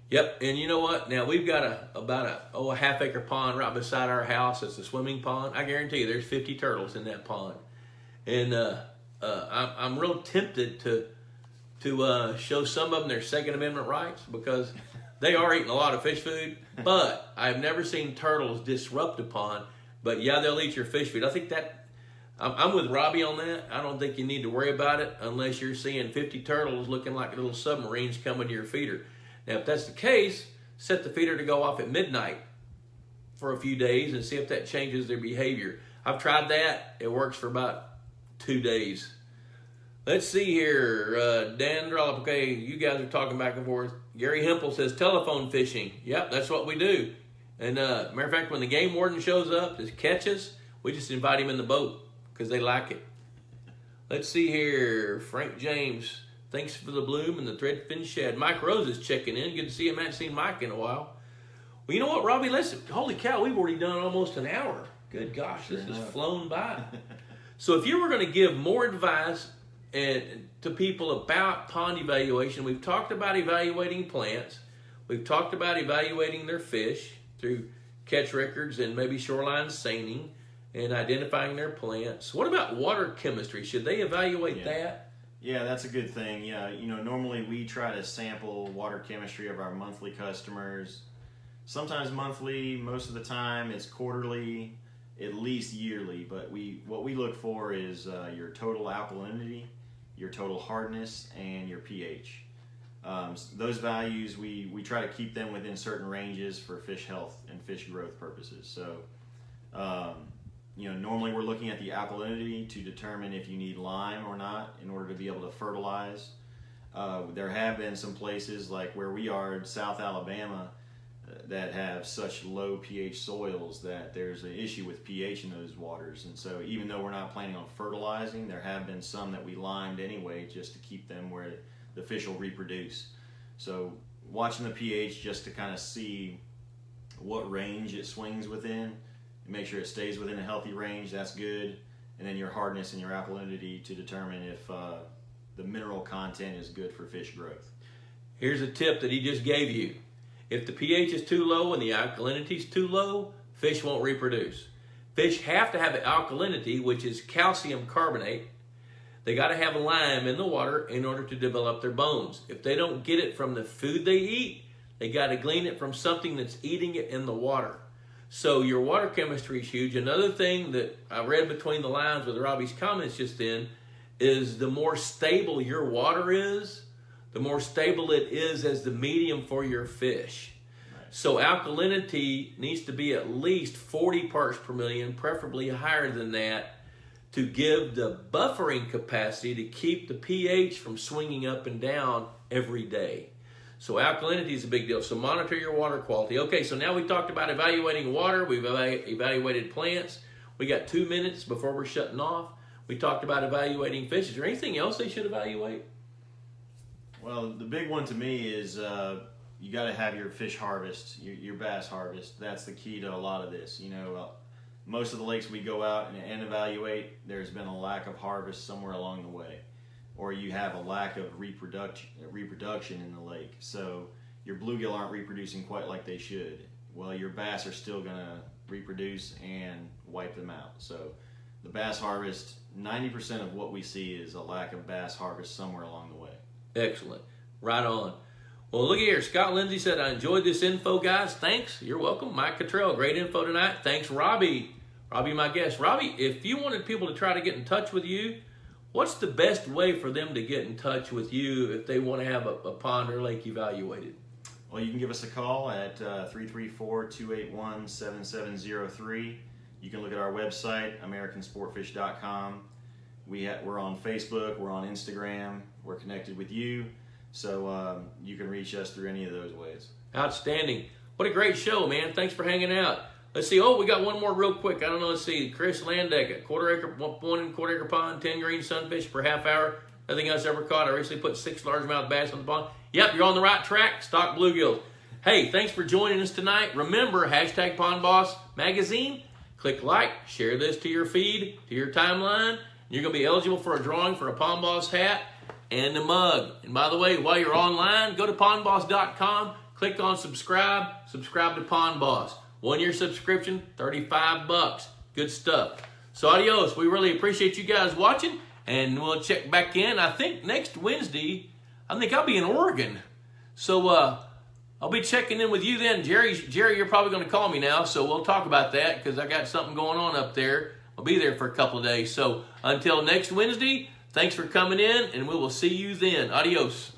Yep, and you know what? Now we've got about a half-acre pond right beside our house. It's a swimming pond. I guarantee you, there's 50 turtles in that pond, and I'm real tempted to show some of them their Second Amendment rights because they are eating a lot of fish food. But I've never seen turtles disrupt a pond. But yeah, they'll eat your fish food. I think that I'm with Robby on that. I don't think you need to worry about it unless you're seeing 50 turtles looking like little submarines coming to your feeder. Now, if that's the case, set the feeder to go off at midnight for a few days and see if that changes their behavior. I've tried that. It works for about 2 days. Let's see here. Dan Drollop, okay, you guys are talking back and forth. Gary Hempel says telephone fishing. Yep, that's what we do. And matter of fact, when the game warden shows up to catch us, we just invite him in the boat because they like it. Let's see here. Frank James, thanks for the bloom and the threadfin shad. Mike Rose is checking in. Good to see him. I haven't seen Mike in a while. Well, you know what, Robby? Listen, holy cow, we've already done almost an hour. Good gosh, this has flown by. So if you were going to give more advice to people about pond evaluation, we've talked about evaluating plants. We've talked about evaluating their fish through catch records and maybe shoreline seining and identifying their plants. What about water chemistry? Should they evaluate that? Yeah, that's a good thing. Yeah, normally we try to sample water chemistry of our monthly customers. Sometimes monthly, most of the time it's quarterly, at least yearly. But what we look for is your total alkalinity, your total hardness, and your pH. Those values, we try to keep them within certain ranges for fish health and fish growth purposes. So, normally we're looking at the alkalinity to determine if you need lime or not in order to be able to fertilize. There have been some places like where we are in South Alabama that have such low pH soils that there's an issue with pH in those waters. And so even though we're not planning on fertilizing, there have been some that we limed anyway just to keep them where the fish will reproduce. So watching the pH just to kind of see what range it swings within, make sure it stays within a healthy range, that's good. And then your hardness and your alkalinity to determine if the mineral content is good for fish growth. Here's a tip that he just gave you. If the pH is too low and the alkalinity is too low, fish won't reproduce. Fish have to have alkalinity, which is calcium carbonate. They got to have lime in the water in order to develop their bones. If they don't get it from the food they eat, they got to glean it from something that's eating it in the water. So your water chemistry is huge. Another thing that I read between the lines with Robby's comments just then is the more stable your water is, the more stable it is as the medium for your fish. Right. So alkalinity needs to be at least 40 parts per million, preferably higher than that, to give the buffering capacity to keep the pH from swinging up and down every day. So alkalinity is a big deal. So monitor your water quality. Okay, so now we talked about evaluating water. We've evaluated plants. We got 2 minutes before we're shutting off. We talked about evaluating fish. Is there anything else they should evaluate? Well, the big one to me is you got to have your fish harvest, your bass harvest. That's the key to a lot of this. Most of the lakes we go out and evaluate, there's been a lack of harvest somewhere along the way, or you have a lack of reproduction in the lake. So your bluegill aren't reproducing quite like they should. Well, your bass are still going to reproduce and wipe them out. So the bass harvest, 90% of what we see is a lack of bass harvest somewhere along the way. Excellent. Right on. Well, look here. Scott Lindsay said, I enjoyed this info, guys. Thanks. You're welcome. Mike Cottrell, great info tonight. Thanks, Robby. Robby, my guest. Robby, if you wanted people to try to get in touch with you, what's the best way for them to get in touch with you if they want to have a pond or lake evaluated? Well, you can give us a call at 334-281-7703. You can look at our website, AmericanSportFish.com. We're on Facebook. We're on Instagram. We're connected with you. So you can reach us through any of those ways. Outstanding. What a great show, man. Thanks for hanging out. Let's see. Oh, we got one more real quick. I don't know. Let's see. Chris Landeck, 1 acre pond, 10 green sunfish per half hour. Nothing else ever caught. I recently put 6 largemouth bass on the pond. Yep, you're on the right track. Stock bluegills. Hey, thanks for joining us tonight. Remember, hashtag Pond Boss Magazine. Click like, share this to your feed, to your timeline. You're going to be eligible for a drawing for a Pond Boss hat and a mug. And by the way, while you're online, go to pondboss.com. click on subscribe to Pond Boss. 1 year subscription, $35. Good stuff. So adios. We really appreciate you guys watching, and we'll check back in. I think next Wednesday, I think I'll be in Oregon. So I'll be checking in with you then. Jerry, you're probably going to call me now, so we'll talk about that because I got something going on up there. I'll be there for a couple of days. So until next Wednesday, thanks for coming in, and we will see you then. Adios.